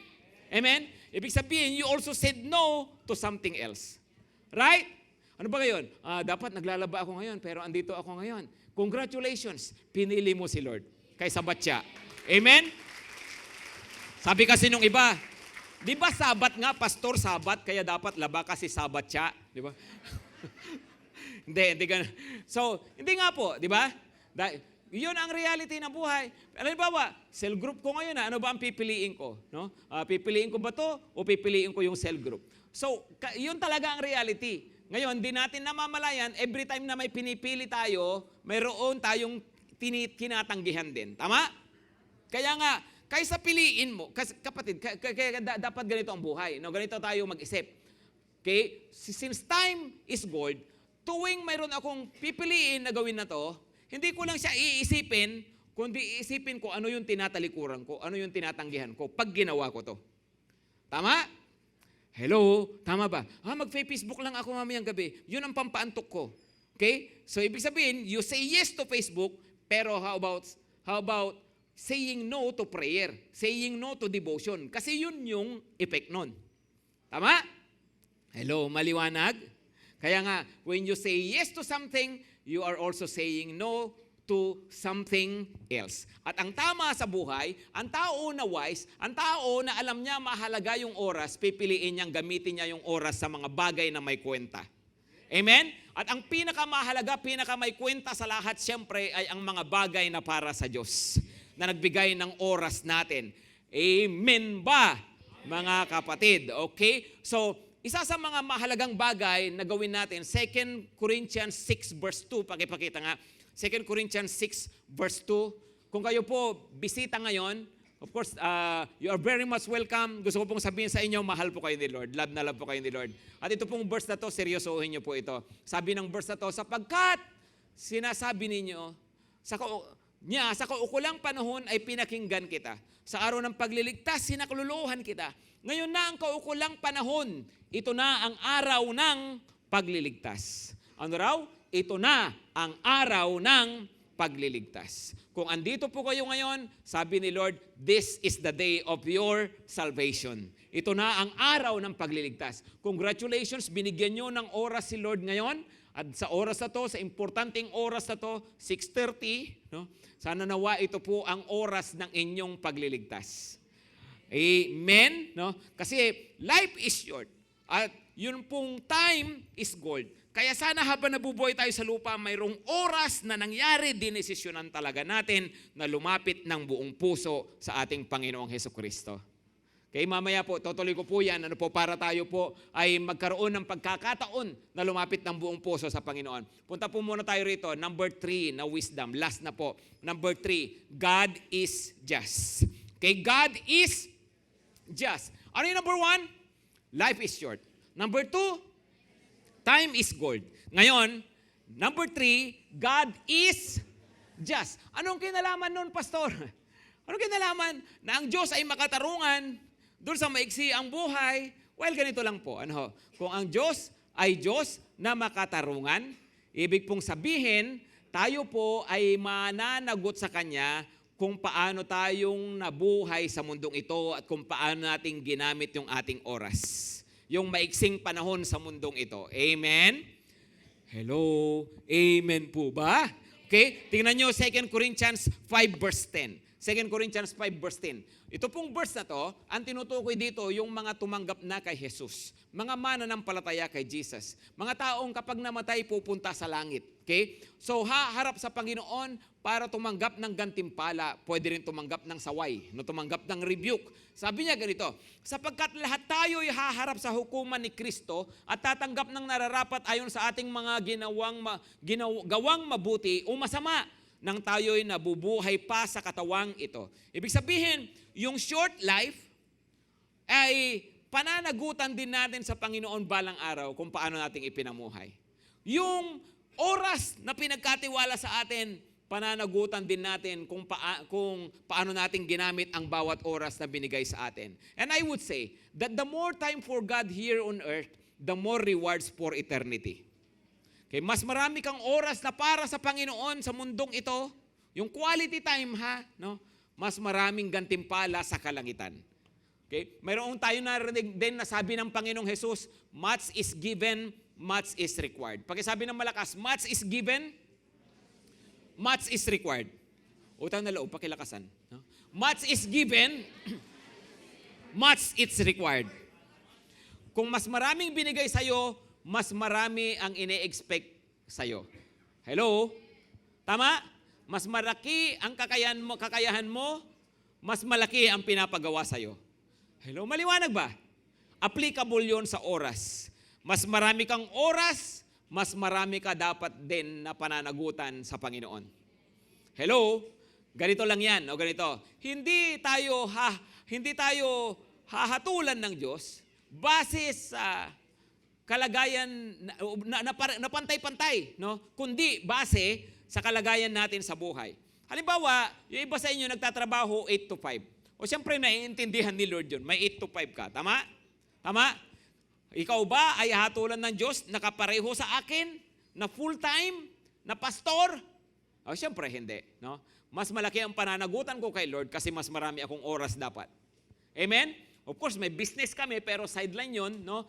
Amen? Ibig sabihin, you also said no to something else. Right? Ano ba ngayon? Dapat naglalaba ako ngayon, pero andito ako ngayon. Congratulations, pinili mo si Lord kaysa batya. Amen? Sabi kasi nung iba, di ba sabat nga, pastor, sabat, kaya dapat laba kasi sabat siya. Di ba? Hindi ganun. So, hindi nga po, di ba? Yun ang reality ng buhay. Halimbawa, cell group ko ngayon, ano ba ang pipiliin ko? No? Pipiliin ko ba to o pipiliin ko yung cell group? So, yun talaga ang reality. Ngayon, di natin namamalayan, every time na may pinipili tayo, mayroon tayong kinatanggihan din. Tama? Kaya nga, kaysa piliin mo, kapatid, kaya dapat ganito ang buhay. No? Ganito tayo mag-isip. Okay? Since time is gold, tuwing mayroon akong pipiliin na gawin na to, hindi ko lang siya iisipin, kundi iisipin ko ano yung tinatalikuran ko, ano yung tinatanggihan ko pag ginawa ko to. Tama? Hello? Tama ba? Mag-Facebook lang ako mamayang gabi. Yun ang pampaantok ko. Okay? So, ibig sabihin, you say yes to Facebook, pero how about saying no to prayer? Saying no to devotion? Kasi yun yung effect nun. Tama? Hello? Maliwanag? Kaya nga, when you say yes to something, you are also saying no to something else. At ang tama sa buhay, ang tao na wise, ang tao na alam niya mahalaga yung oras, pipiliin niyang gamitin niya yung oras sa mga bagay na may kwenta. Amen? At ang pinakamahalaga, may kwenta sa lahat, siyempre, ay ang mga bagay na para sa Diyos, na nagbigay ng oras natin. Amen ba, mga kapatid? Okay? So, isa sa mga mahalagang bagay na gawin natin, 2 Corinthians 6 verse 2, pakipakita nga, 2 Corinthians 6 verse 2. Kung kayo po bisita ngayon, of course, you are very much welcome. Gusto ko pong sabihin sa inyo, mahal po kayo ni Lord. Love na love po kayo ni Lord. At ito pong verse na to, seryosohin niyo po ito. Sabi ng verse na to, sapagkat sinasabi ninyo, sa kaukulang panahon ay pinakinggan kita. Sa araw ng pagliligtas, sinakluluhan kita. Ngayon na ang kaukulang panahon, ito na ang araw ng pagliligtas. Ano raw? Ito na ang araw ng pagliligtas. Kung andito po kayo ngayon, sabi ni Lord, this is the day of your salvation. Ito na ang araw ng pagliligtas. Congratulations, binigyan nyo ng oras si Lord ngayon. At sa oras na to, sa importanteng oras na to, 6:30, no? Sana nawa ito po ang oras ng inyong pagliligtas. Amen? No? Kasi life is short. At yun pong time is gold. Kaya sana habang nabubuhay tayo sa lupa, mayroong oras na nangyari, dinesisyonan talaga natin na lumapit ng buong puso sa ating Panginoong Hesukristo. Okay, mamaya po, tutuloy ko po yan, para tayo po ay magkaroon ng pagkakataon na lumapit ng buong puso sa Panginoon. Punta po muna tayo rito, number 3 na wisdom, last na po. Number 3, God is just. Okay, God is just. Ano yung number 1? Life is short. Number 2, time is gold. Ngayon, number 3, God is just. Anong kinalaman nun, pastor? Anong kinalaman? Na ang Diyos ay makatarungan, doon sa maiksi ang buhay. Well, ganito lang po. Kung ang Diyos ay Diyos na makatarungan, ibig pong sabihin, tayo po ay mananagot sa Kanya kung paano tayong nabuhay sa mundong ito at kung paano nating ginamit yung ating oras. Yung maiksing panahon sa mundong ito. Amen? Hello? Amen po ba? Okay? Tingnan nyo 2 Corinthians 5 verse 10. 2 Corinthians 5 verse 10. Ito pong verse na to, ang tinutukoy dito, yung mga tumanggap na kay Jesus. Mga mananampalataya kay Jesus. Mga taong kapag namatay, pupunta sa langit. Okay? So, haharap sa Panginoon para tumanggap ng gantimpala. Pwede rin tumanggap ng saway, tumanggap ng rebuke. Sabi niya ganito, sapagkat lahat tayo ay haharap sa hukuman ni Kristo at tatanggap ng nararapat ayon sa ating mga gawang mabuti o masama. nang tayo'y nabubuhay pa sa katawang ito. Ibig sabihin, yung short life ay pananagutan din natin sa Panginoon balang araw kung paano natin ipinamuhay. Yung oras na pinagkatiwala sa atin, pananagutan din natin kung paano natin ginamit ang bawat oras na binigay sa atin. And I would say that the more time for God here on earth, the more rewards for eternity. Okay, mas marami kang oras na para sa Panginoon sa mundong ito, yung quality time no? Mas maraming gantimpala sa kalangitan. Okay? Mayroon tayo narinig din na sabi ng Panginoong Jesus, much is given, much is required. Pakisabi ng malakas, much is given, much is required. Utang na loob, pakilakasan. No? Much is given, much is required. Kung mas maraming binigay sa'yo, mas marami ang ine-expect sa'yo. Hello? Tama? Mas malaki ang kakayahan mo, mas malaki ang pinapagawa sa'yo. Hello? Maliwanag ba? Applicable yon sa oras. Mas marami kang oras, mas marami ka dapat din na pananagutan sa Panginoon. Hello? Ganito lang yan, o ganito. Hindi tayo hahatulan ng Diyos base sa kalagayan na pantay-pantay, no? Kundi base sa kalagayan natin sa buhay. Halimbawa, yung iba sa inyo nagtatrabaho 8 to 5. O siyempre naiintindihan ni Lord yun, may 8 to 5 ka. Tama? Tama? Ikaw ba ay hatulan ng Diyos nakapareho sa akin na full-time, na pastor? O siyempre hindi, no? Mas malaki ang pananagutan ko kay Lord kasi mas marami akong oras dapat. Amen? Of course, may business kami, pero sideline yun, no?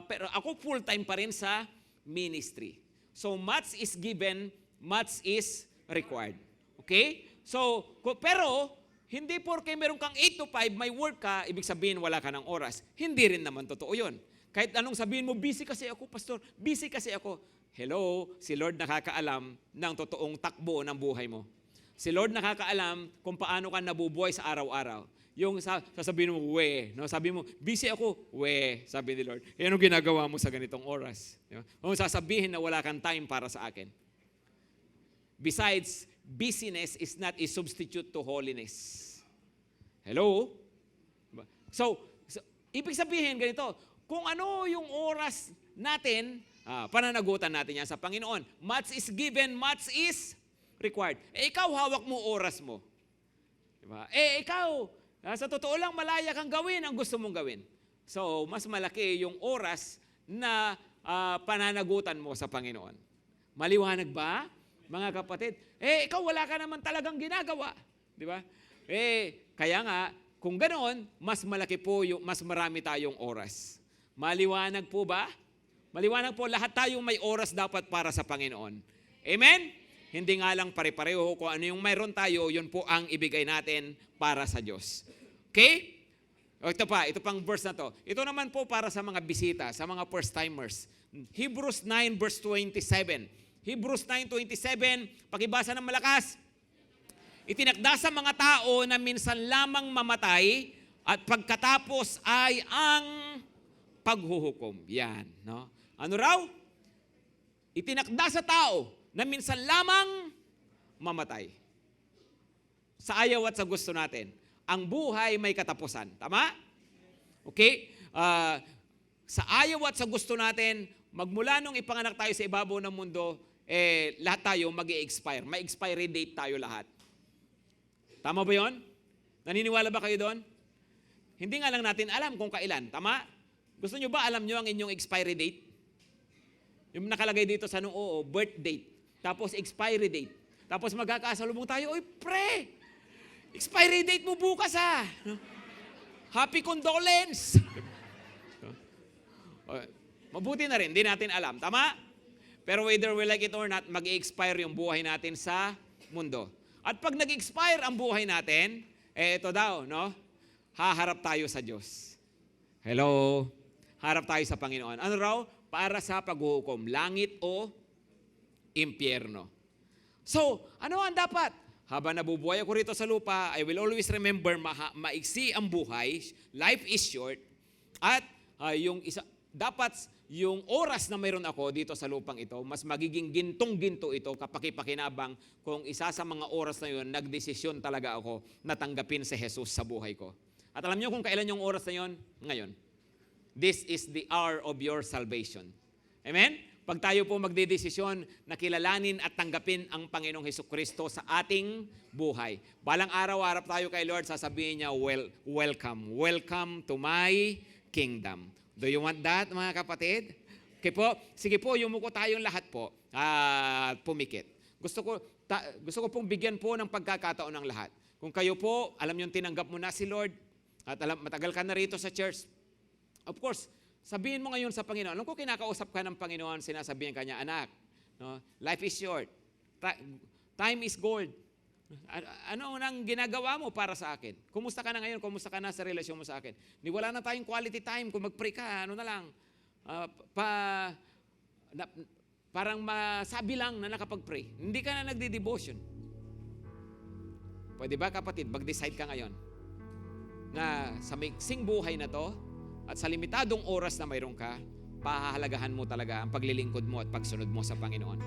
Pero ako full-time pa rin sa ministry. So, much is given, much is required. Okay? So, pero, hindi porke meron kang 8 to 5, may work ka, ibig sabihin wala ka ng oras. Hindi rin naman totoo yun. Kahit anong sabihin mo, busy kasi ako, pastor, busy kasi ako. Hello, si Lord nakakaalam ng totoong takbo ng buhay mo. Si Lord nakakaalam kung paano ka nabubuhay sa araw-araw. Yung sasabihin mo, no? Sabi mo, busy ako, sabi ni Lord. E anong ginagawa mo sa ganitong oras? Kung sasabihin na wala kang time para sa akin. Besides, busyness is not a substitute to holiness. Hello? So ibig sabihin ganito, kung ano yung oras natin, pananagutan natin yan sa Panginoon. Much is given, much is required. Ikaw, hawak mo oras mo. Diba? Ikaw, sa totoo lang, malaya kang gawin ang gusto mong gawin. So, mas malaki yung oras na pananagutan mo sa Panginoon. Maliwanag ba, mga kapatid? Ikaw wala ka naman talagang ginagawa. Di ba? Kaya nga, kung ganoon, mas malaki po, mas marami tayong oras. Maliwanag po ba? Maliwanag po, lahat tayong may oras dapat para sa Panginoon. Amen? Hindi nga lang pare-pareho kung ano yung mayroon tayo, yun po ang ibigay natin para sa Diyos. Okay? O ito pang verse na to. Ito naman po para sa mga bisita, sa mga first-timers. Hebrews 9 verse 27. Hebrews 9:27, pakibasa ng malakas. Itinakda sa mga tao na minsan lamang mamatay at pagkatapos ay ang paghuhukom. Yan, no? Ano raw? Itinakda sa tao na minsan lamang mamatay. Sa ayaw at sa gusto natin. Ang buhay may katapusan. Tama? Okay? Sa ayaw at sa gusto natin, magmula nung ipanganak tayo sa ibabaw ng mundo, lahat tayo mag-i-expire. May expiry date tayo lahat. Tama ba yun? Naniniwala ba kayo doon? Hindi nga lang natin alam kung kailan. Tama? Gusto nyo ba alam nyo ang inyong expiry date? Yung nakalagay dito sa noo, birth date. Tapos expiry date. Tapos magkakasalubong tayo, oy pre! Expiry date mo bukas ha! Happy condolence! Mabuti na rin, hindi natin alam. Tama? Pero whether we like it or not, mag-i-expire yung buhay natin sa mundo. At pag nag-expire ang buhay natin, ito daw, no? Haharap tayo sa Diyos. Hello? Harap tayo sa Panginoon. Ano raw? Para sa paghuhukom. Langit o impyerno. So, ano ang dapat? Habang nabubuhay ako rito sa lupa, I will always remember maiksi ang buhay, life is short, at dapat yung oras na mayroon ako dito sa lupang ito, mas magiging gintong-ginto ito kapakipakinabang kung isa sa mga oras na yun, nagdesisyon talaga ako na tanggapin si Jesus sa buhay ko. At alam niyo kung kailan yung oras na yun? Ngayon. This is the hour of your salvation. Amen? Pag tayo po magdedesisyon na kilalanin at tanggapin ang Panginoong Hesukristo sa ating buhay. Balang araw, harap tayo kay Lord, sasabihin niya, welcome. Welcome to my kingdom. Do you want that, mga kapatid? Okay po, sige po, yumuko tayong lahat po at pumikit. Gusto ko pong bigyan po ng pagkakataon ng lahat. Kung kayo po, alam niyo tinanggap mo na si Lord at matagal ka na rito sa church, of course, sabihin mo ngayon sa Panginoon, alam ko kinakausap ka ng Panginoon, sinasabihin ka niya, anak, no, life is short, time is gold. Ano nang ginagawa mo para sa akin? Kumusta ka na ngayon? Kumusta ka na sa relasyon mo sa akin? Wala na tayong quality time. Kung mag-pray ka, ano na lang, parang masabi lang na nakapag-pray. Hindi ka na nagdi-devotion. Pwede ba kapatid, mag-decide ka ngayon na sa miksing buhay na to at sa limitadong oras na mayroon ka, pahahalagahan mo talaga ang paglilingkod mo at pagsunod mo sa Panginoon.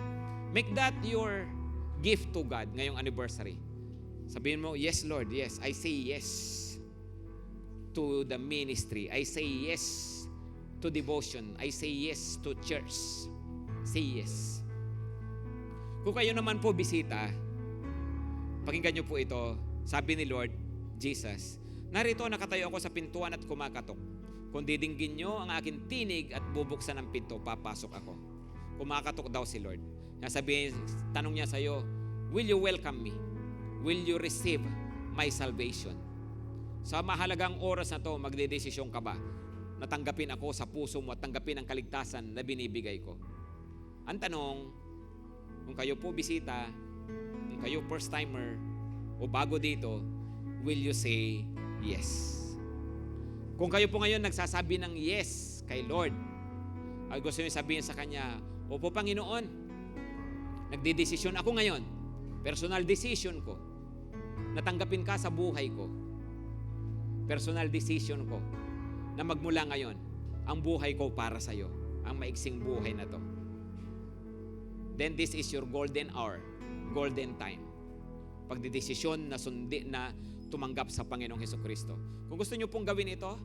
Make that your gift to God ngayong anniversary. Sabihin mo, yes Lord, yes. I say yes to the ministry. I say yes to devotion. I say yes to church. Say yes. Kung kayo naman po bisita, pakinggan nyo po ito. Sabi ni Lord Jesus, narito nakatayo ako sa pintuan at kumakatok. Kung didinggin nyo ang aking tinig at bubuksan ang pinto, papasok ako. Kumakatok daw si Lord. Sabihin, tanong niya sa'yo, will you welcome me? Will you receive my salvation? Sa mahalagang oras na to, magdedesisyon ka ba na tanggapin ako sa puso mo at tanggapin ang kaligtasan na binibigay ko? Ang tanong, kung kayo po bisita, kung kayo first timer o bago dito, will you say yes? Kung kayo po ngayon nagsasabi ng yes kay Lord, ay gusto niyo sabihin sa Kanya, opo Panginoon, nagdedesisyon ako ngayon, personal decision ko, natanggapin ka sa buhay ko. Personal decision ko na magmula ngayon, ang buhay ko para sa iyo, ang maiksing buhay na to. Then this is your golden hour, golden time. Pagdedesisyon na na tumanggap sa Panginoong Hesukristo. Kung gusto niyo pong gawin ito,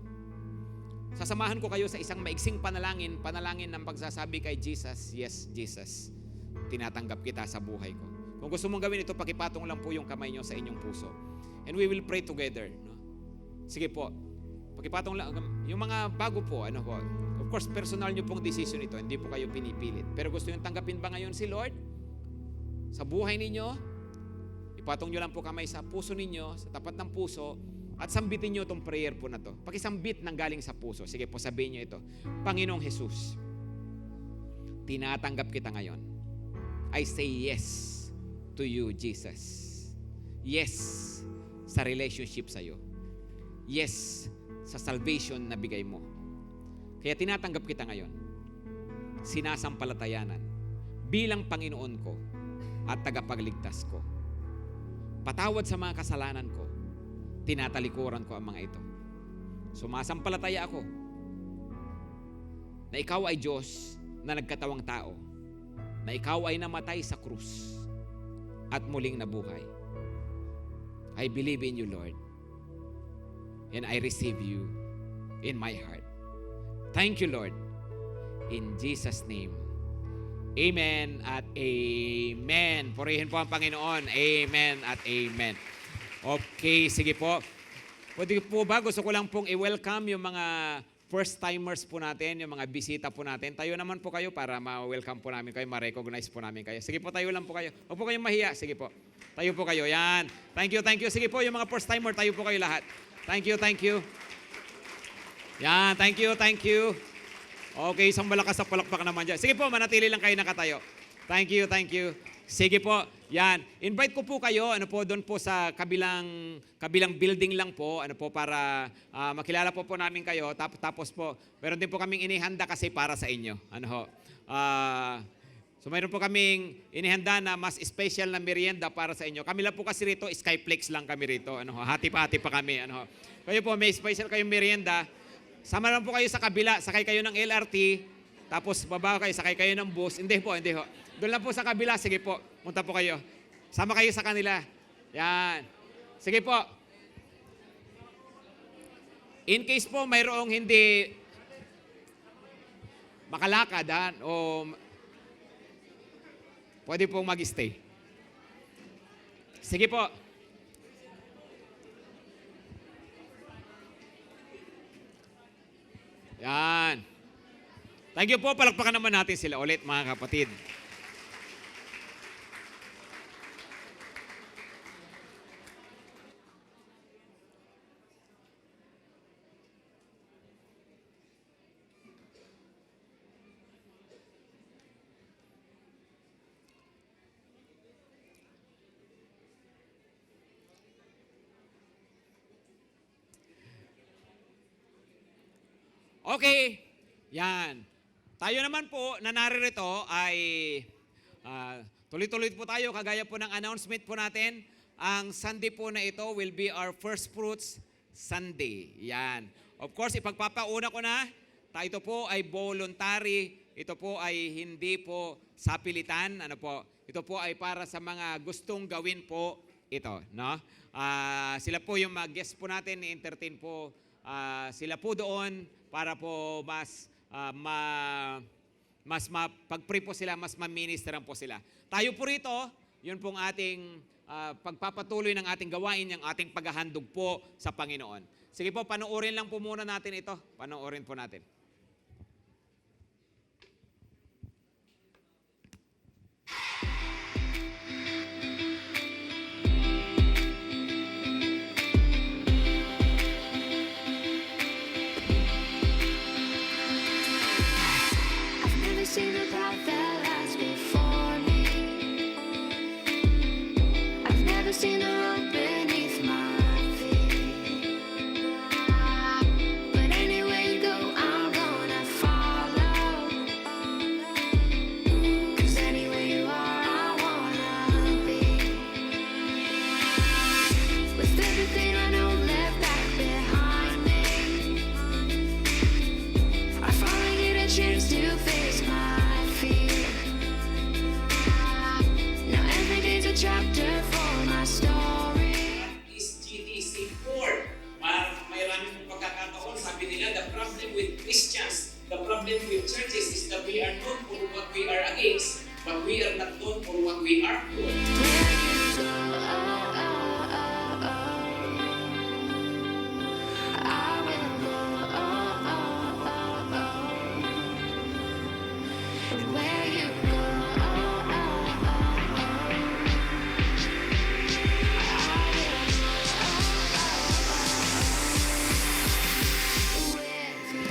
sasamahan ko kayo sa isang maiksing panalangin ng pagsasabi kay Jesus, yes Jesus, tinatanggap kita sa buhay ko. Kung gusto mong gawin ito, pakipatong lang po yung kamay nyo sa inyong puso. And we will pray together. No? Sige po, pakipatong lang. Yung mga bago po, ano po, of course, personal nyo pong decision ito. Hindi po kayo pinipilit. Pero gusto nyo tanggapin ba ngayon si Lord? Sa buhay ninyo, ipatong nyo lang po kamay sa puso ninyo, sa tapat ng puso, at sambitin nyo itong prayer po na to. Pakisambit ng galing sa puso. Sige po, sabihin nyo ito. Panginoong Jesus, tinatanggap kita ngayon. I say yes to you, Jesus. Yes sa relationship sa iyo. Yes sa salvation na bigay mo. Kaya tinatanggap kita ngayon. Sinasampalatayanan bilang Panginoon ko at tagapagligtas ko. Patawad sa mga kasalanan ko. Tinatalikuran ko ang mga ito. Sumasampalataya ako na ikaw ay Diyos na nagkatawang tao, na ikaw ay namatay sa krus at muling nabuhay. I believe in you, Lord, and I receive you in my heart. Thank you, Lord. In Jesus' name, amen at amen. Purihin po ang Panginoon. Amen at amen. Okay, sige po. Pwede po ba? Gusto ko lang pong i-welcome yung mga first-timers po natin, yung mga bisita po natin. Tayo naman po kayo para ma-welcome po namin kayo, ma-recognize po namin kayo. Sige po, tayo lang po kayo. Huwag po kayong mahiya. Sige po. Tayo po kayo. Yan. Thank you, thank you. Sige po, yung mga first-timer, tayo po kayo lahat. Thank you, thank you. Yan, thank you, thank you. Okay, isang malakas sa palakpak naman dyan. Sige po, manatili lang kayo nakatayo. Thank you, thank you. Sige po, yan. Invite ko po kayo, doon po sa kabilang building lang po, para makilala po namin kayo. Tapos po, meron din po kaming inihanda kasi para sa inyo. So mayroon po kaming inihanda na mas special na merienda para sa inyo. Kami lang po kasi rito, Skyflex lang kami rito. Hati pa kami. Kayo po, may special kayong merienda. Sama lang po kayo sa kabila, sakay kayo ng LRT, Tapos baba kayo, sakay kayo ng bus. Hindi po, hindi po. Doon lang po sa kabila. Sige po, punta po kayo. Sama kayo sa kanila. Yan. Sige po. In case po mayroong hindi makalakad o pwede pong mag-stay. Sige po. Yan. Thank you po. Palakpakan naman natin sila ulit, mga kapatid. Okay, yan. Tayo naman po na naririto ay tuloy-tuloy po tayo kagaya po ng announcement po natin. Ang Sunday po na ito will be our First Fruits Sunday. Yan. Of course, ipagpapauna ko na, ito po ay voluntary, ito po ay hindi po sa pilitan, ano po, ito po ay para sa mga gustong gawin po ito. No? Sila po yung guest po natin, entertain po sila po doon para po mas mapag-pray po sila, mas ma-ministeran po sila. Tayo po rito, yun pong ating pagpapatuloy ng ating gawain, yung ating paghahandog po sa Panginoon. Sige po, panoorin lang po muna natin ito. Panoorin po natin.
Seen a path that lies before me. I've never seen the road beneath my feet. But anywhere you go, I'm gonna follow. 'Cause anywhere you are, I wanna be. With everything I know left back behind me, I finally get a chance to face my fear. Now every day's a chapter for my story.
Is GTC 4. Mayroon pong pagkakataon, sabi nila, the problem with Christians, the problem with churches is that we are known for what we are against, but we are not known for what we are for.
Where you go, I will go. And where you go, with you.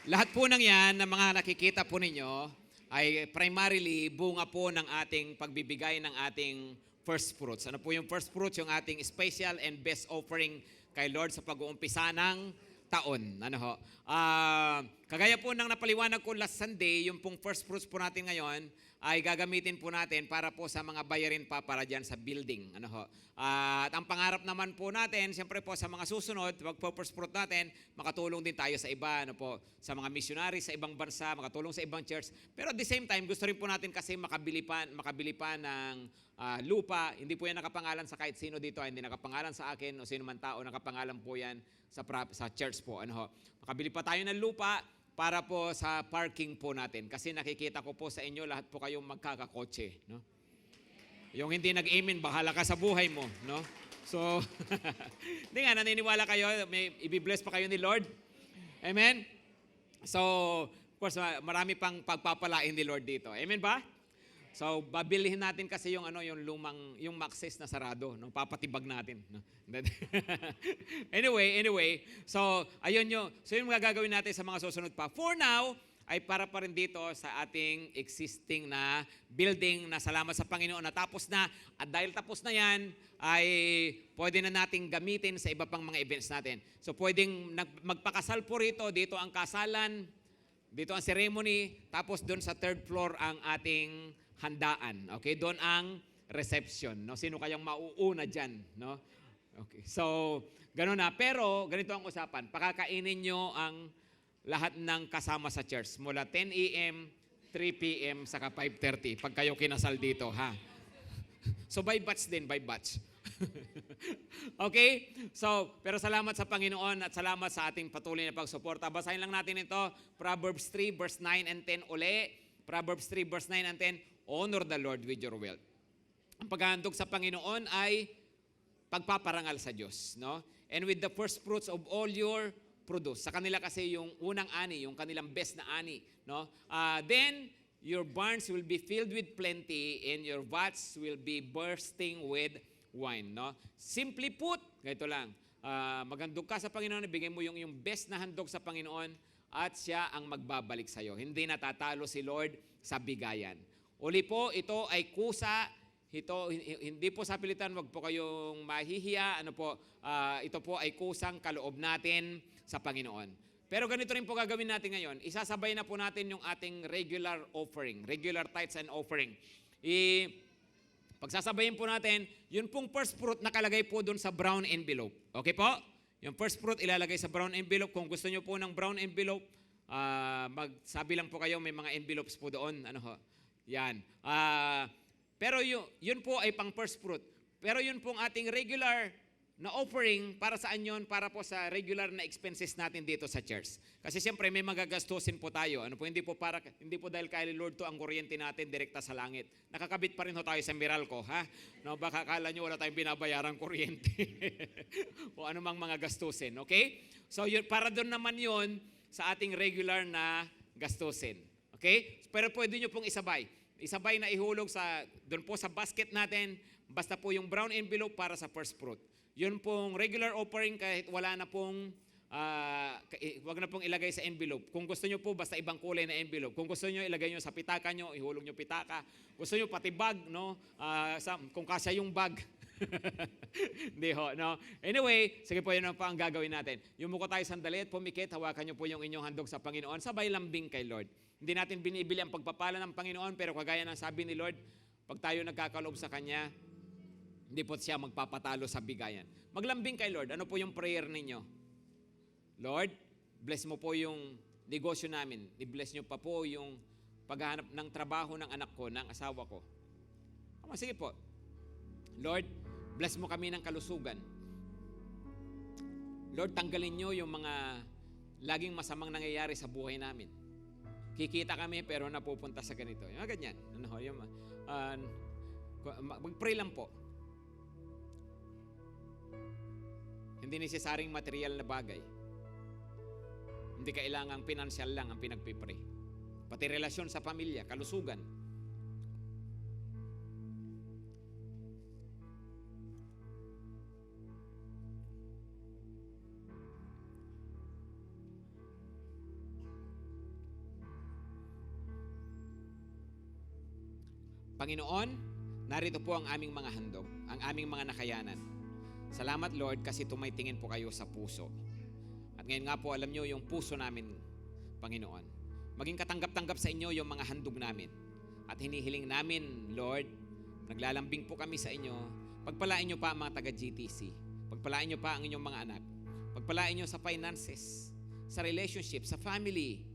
Lahat po ng yan na mga nakikita po ninyo ay primarily bunga po ng ating pagbibigay ng ating first fruits. Ano po yung first fruits? Yung ating special and best offering kay Lord sa pag-uumpisa ng taon. Ano ho? Kagaya po ng napaliwanag ko last Sunday, yung pong first fruits po natin ngayon ay gagamitin po natin para po sa mga bayarin pa para dyan sa building. Ano ho? At ang pangarap naman po natin, siyempre po sa mga susunod, pag po first fruit natin, makatulong din tayo sa iba, ano po, sa mga missionaries sa ibang bansa, makatulong sa ibang church. Pero at the same time, gusto rin po natin kasi makabili pa ng lupa. Hindi po yan nakapangalan sa kahit sino dito, hindi nakapangalan sa akin o sino man tao, nakapangalan po yan sa church po. Ano ho? Makabili pa tayo ng lupa para po sa parking po natin. Kasi nakikita ko po sa inyo, lahat po kayong magkakakotse. No? Yung hindi nag-amen, bahala ka sa buhay mo. No? So, hindi nga, naniniwala kayo, may i-bless pa kayo ni Lord. Amen? So, of course, marami pang pagpapalain ni Lord dito. Amen ba? So, babilhin natin kasi yung yung Maxis na sarado, no? Papatibag natin, no? Anyway, so ayun so yung mga gagawin natin sa mga susunod pa. For now, ay para pa rin dito sa ating existing na building na salamat sa Panginoon na tapos na. At dahil tapos na yan, ay pwede na nating gamitin sa iba pang mga events natin. So pwedeng magpakasal po rito, dito ang kasalan, dito ang ceremony, tapos doon sa third floor ang ating handaan. Okay, doon ang reception, no? Sino kayang mauuna diyan, no? Okay. So, ganoon na. Pero ganito ang usapan. Pakakainin nyo ang lahat ng kasama sa church mula 10 a.m., 3 p.m. saka 5:30 pag kayo kinasal dito, ha? So by batch din, by batch. Okay? So, pero salamat sa Panginoon at salamat sa ating patuloy na pagsuporta. Basahin lang natin ito, Proverbs 3 verse 9 and 10 uli. Proverbs 3 verse 9 and 10, honor the Lord with your wealth. Ang paghahandog sa Panginoon ay pagpaparangal sa Diyos, no? And with the first fruits of all your produce. Sa kanila kasi yung unang ani, yung kanilang best na ani, no? Then your barns will be filled with plenty and your vats will be bursting with wine, no? Simply put, ganito lang. Maghandog ka sa Panginoon, ibigay mo yung best na handog sa Panginoon at siya ang magbabalik sa iyo. Hindi natatalo si Lord sa bigayan. Uli po, ito ay kusa. Hindi po sa pilitan, wag po kayong mahihiya. Ito po ay kusang kaloob natin sa Panginoon. Pero ganito rin po gagawin natin ngayon. Isasabay na po natin yung ating regular offering, regular tithes and offering. Pagsasabayin po natin, yun pong first fruit nakalagay po doon sa brown envelope. Okay po? Yung first fruit ilalagay sa brown envelope. Kung gusto nyo po ng brown envelope, magsabi lang po kayo, may mga envelopes po doon. Yan. Pero yun po ay pang first fruit. Pero yun pong ating regular na offering, para saan yun? Para po sa regular na expenses natin dito sa church. Kasi siyempre may magagastusin po tayo. Hindi po dahil kay Lord to ang kuryente natin direkta sa langit. Nakakabit pa rin ho tayo sa Meralco, ha? No, baka akala nyo wala tayong binabayarang kuryente. O anumang mga gastusin, okay? So yun, para doon naman yun sa ating regular na gastusin. Okay? Pero pwede nyo pong isabay na ihulog doon po sa basket natin, basta po yung brown envelope para sa first fruit. Yun pong regular offering kahit wala na pong, wag na pong ilagay sa envelope. Kung gusto nyo po, basta ibang kulay na envelope. Kung gusto nyo, ilagay nyo sa pitaka nyo, ihulog nyo pitaka. Gusto nyo pati bag, no? Kung kasya yung bag. Hindi ho, no? Anyway, sige po, yun pa ang gagawin natin. Yumuko tayo sandali at pumikit, hawakan nyo po yung inyong handog sa Panginoon, sabay lambing kay Lord. Hindi natin binibili ang pagpapala ng Panginoon, pero kagaya ng sabi ni Lord, pag tayo nagkakaloob sa Kanya, hindi po siya magpapatalo sa bigayan. Maglambing kay Lord. Ano po yung prayer ninyo? Lord, bless mo po yung negosyo namin. I-bless nyo pa po yung paghahanap ng trabaho ng anak ko, ng asawa ko. Sige po. Lord, bless mo kami ng kalusugan. Lord, tanggalin nyo yung mga laging masamang nangyayari sa buhay namin. Kikita kami pero napupunta sa ganito. Yung ganyan. Mag-pray lang po. Hindi necessaryong material na bagay. Hindi kailangang financial lang ang pinagpipray. Pati relasyon sa pamilya, kalusugan. Panginoon, narito po ang aming mga handog, ang aming mga nakayanan. Salamat Lord kasi tumitingin po kayo sa puso. At ngayon nga po alam nyo yung puso namin, Panginoon. Maging katanggap-tanggap sa inyo yung mga handog namin. At hinihiling namin, Lord, naglalambing po kami sa inyo. Pagpalain nyo pa ang mga taga-GTC. Pagpalain nyo pa ang inyong mga anak. Pagpalain nyo sa finances, sa relationship, sa family,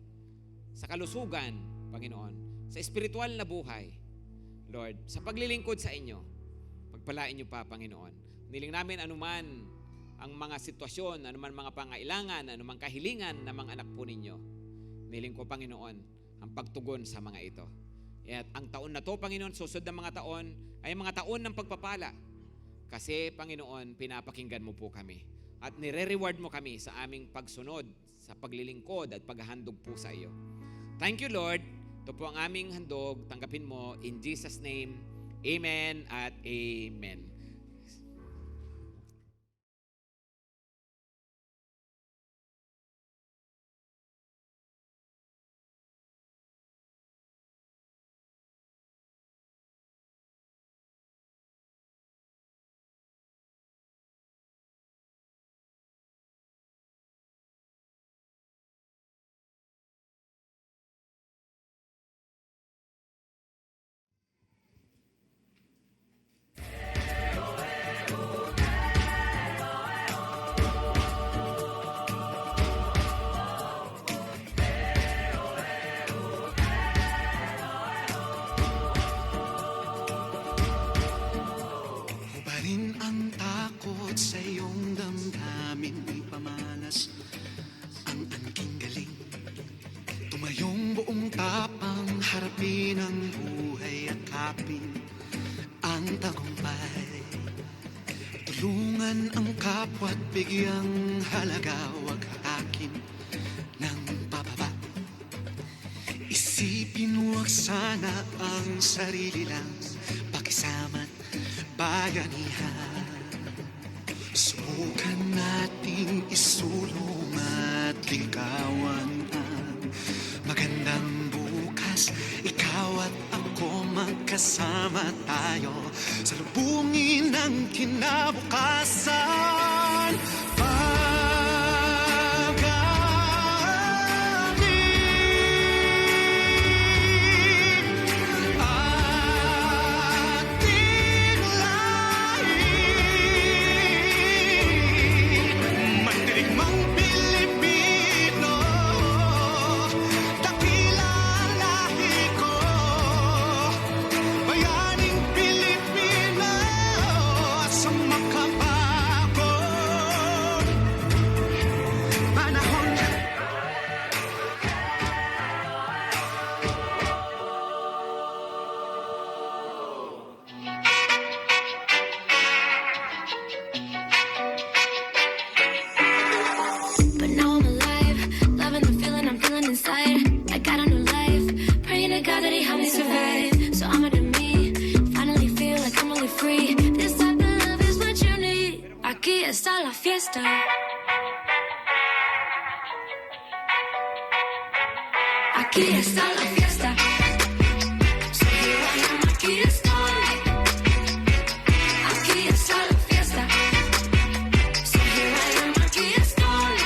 sa kalusugan, Panginoon, sa espiritual na buhay. Lord, sa paglilingkod sa inyo, pagpalain nyo pa, Panginoon. Niling namin anuman ang mga sitwasyon, anuman mga pangailangan, anuman kahilingan ng mga anak po ninyo. Niling ko, Panginoon, ang pagtugon sa mga ito. At ang taon na to, Panginoon, susunod na mga taon, ay mga taon ng pagpapala. Kasi, Panginoon, pinapakinggan mo po kami. At nire-reward mo kami sa aming pagsunod, sa paglilingkod at paghahandog po sa iyo. Thank you, Lord. Ito po ang aming handog. Tanggapin mo in Jesus' name. Amen at amen.
Hubarin ang takot sa iyong damdamin, ipamalas ang angking galing. Tumayong buong tapang, harapin ang buhay, akapin ang tagumpay. Tulungan ang kapwa't bigyang halaga, wag hatakin ng pababa. Isipin huwag sana ang sarili lang, pakisama't bayanihan. Subukan nating isulong at ligawan ang magandang bukas. Ikaw at ako magkasama tayo sa lubungin ng kinabukasan.
But now I'm alive, loving the feeling I'm feeling inside. I got a new life, praying to God that He helped me survive. So I'ma do me, finally feel like I'm really free. This type of love is what you need. Aquí está la fiesta. Aquí está la fiesta. So here I am, aquí estoy. Aquí está la fiesta. So here I am, aquí estoy.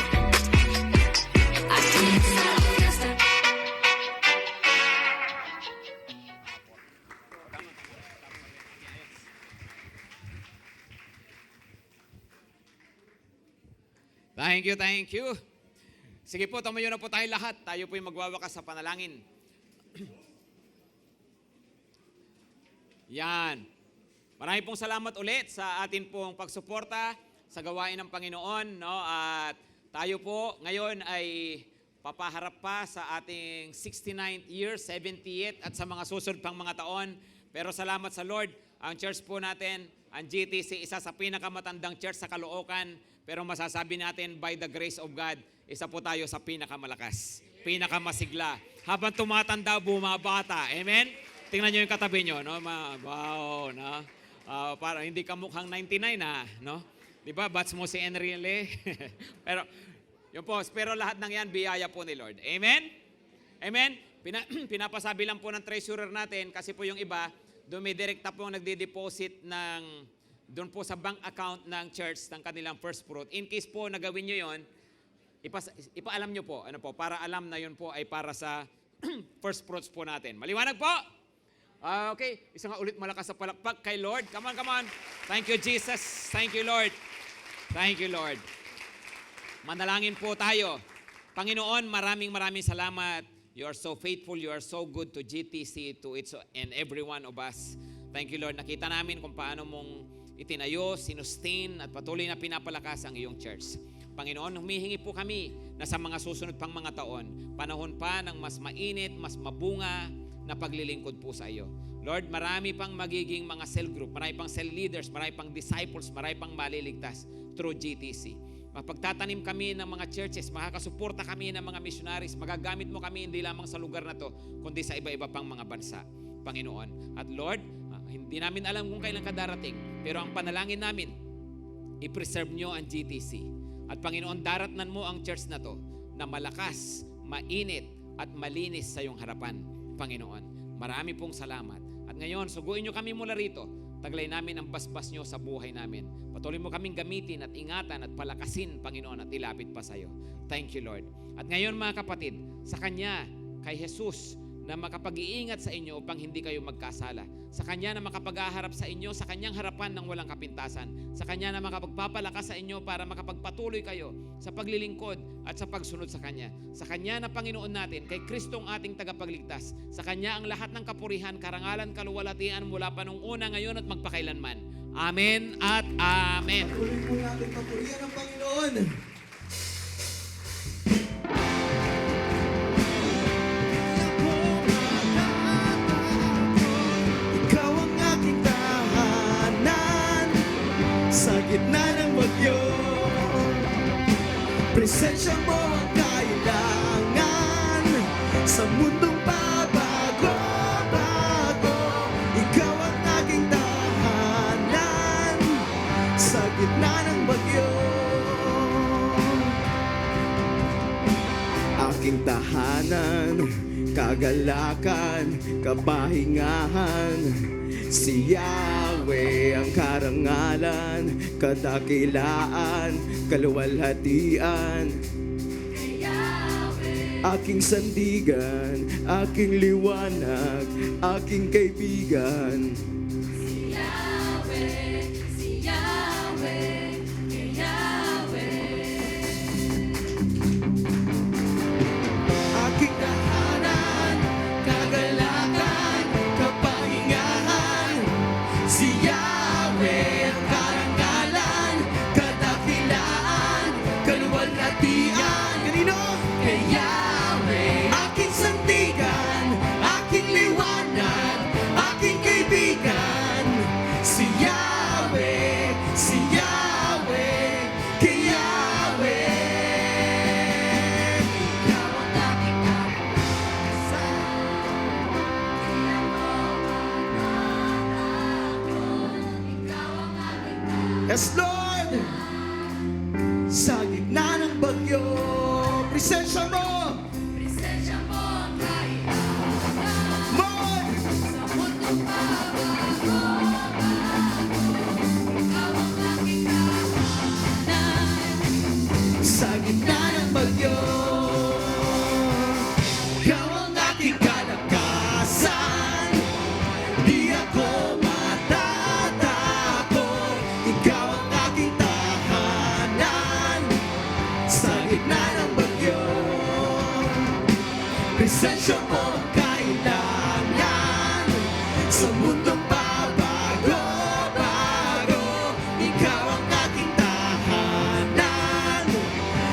Aquí está la fiesta.
Thank you, thank you. Sige po, tumayo na po tayo lahat. Tayo po yung magwawakas sa panalangin. Yan. Marami pong salamat ulit sa atin pong pagsuporta sa gawain ng Panginoon. No? At tayo po ngayon ay papaharap pa sa ating 69th year, 70th at sa mga susunod pang mga taon. Pero salamat sa Lord, ang church po natin, ang GTC, isa sa pinakamatandang church sa Caloocan. Pero masasabi natin, by the grace of God, isa po tayo sa pinakamalakas, pinakamasigla. Habang tumatanda, bumabata. Amen? Tingnan nyo yung katabi nyo. No? Wow, no? Para hindi ka mukhang 99 ha. No? Di ba? Bats mo si Enrile. Pero, yun po, pero lahat ng yan, biyaya po ni Lord. Amen? Amen? Pinapasabi lang po ng treasurer natin, kasi po yung iba, dumidirekta po nagde-deposit ng doon po sa bank account ng church ng kanilang first fruit. In case po nagawin nyo yon, ipaalam nyo po, ano po, para alam na yun po ay para sa first fruits po natin. Maliwanag po? Okay, isa nga ulit malakas sa palakpak kay Lord. Come on, come on. Thank you, Jesus. Thank you, Lord. Thank you, Lord. Manalangin po tayo. Panginoon, maraming salamat. You are so faithful. You are so good to GTC, to each and every one of us. Thank you, Lord. Nakita namin kung paano mong itinayo, sinustain, at patuloy na pinapalakas ang iyong church. Panginoon, humihingi po kami na sa mga susunod pang mga taon, panahon pa ng mas mainit, mas mabunga na paglilingkod po sa iyo. Lord, marami pang magiging mga cell group, marami pang cell leaders, marami pang disciples, marami pang maliligtas through GTC. Mapagtatanim kami ng mga churches, makakasuporta kami ng mga missionaries, magagamit mo kami hindi lamang sa lugar na to, kundi sa iba-iba pang mga bansa, Panginoon. At Lord, hindi namin alam kung kailan ka darating, pero ang panalangin namin, i-preserve nyo ang GTC. At Panginoon, daratnan mo ang church na to na malakas, mainit, at malinis sa iyong harapan, Panginoon. Marami pong salamat. At ngayon, suguin nyo kami mula rito. Taglay namin ang basbas nyo sa buhay namin. Patuloy mo kaming gamitin at ingatan at palakasin, Panginoon, at ilapit pa sa iyo. Thank you, Lord. At ngayon, mga kapatid, sa Kanya, kay Jesus, na makapag-iingat sa inyo upang hindi kayo magkasala. Sa Kanya na makapag-aharap sa inyo sa Kanyang harapan ng walang kapintasan. Sa Kanya na makapagpapalakas sa inyo para makapagpatuloy kayo sa paglilingkod at sa pagsunod sa Kanya. Sa Kanya na Panginoon natin, kay Kristong ating tagapagligtas. Sa Kanya ang lahat ng kapurihan, karangalan, kaluwalhatian mula pa nung una, ngayon at magpakailanman. Amen at Amen.
Tuloy po natin papurihan ng Panginoon. Ikaw ang aking tahanan sa gitna ng bagyo. Presensya mo ang kailangan sa mundong pabago-bago. Ikaw ang aking tahanan sa gitna ng bagyo. Aking tahanan, kagalakan, kapahingahan. Si Yahweh ang karangalan, kadakilaan, kaluwalhatian. Aking sandigan, aking liwanag, aking kaibigan. Aking tahanan, kagalakan, kapahingahan. Si Yahweh ang karangalan, kadakilaan, kaluwalhatian. Kanino? Kay Yahweh. Aking sandigan, aking liwanag, aking kaibigan. Si Yahweh, si Yahweh, kay Yahweh. Ikaw ang aking kapangyarihan. Yes, Lord! Sa gitna ng bagyo, presensya mo! Lord! Sa gitna ng bagyo, ikaw ang aking kalakasan. Di ako matatakot. Ikaw ang aking tahanan sa gitna ng bagyo. Presensya mo ang kailangan sa mundong pabago-bago. Ikaw ang aking tahanan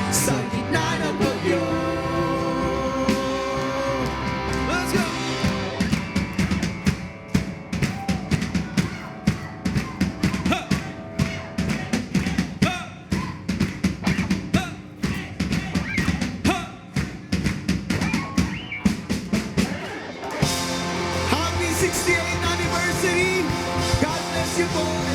sa gitna ng bagyo. Let's go! Happy 68th anniversary! God bless you boys!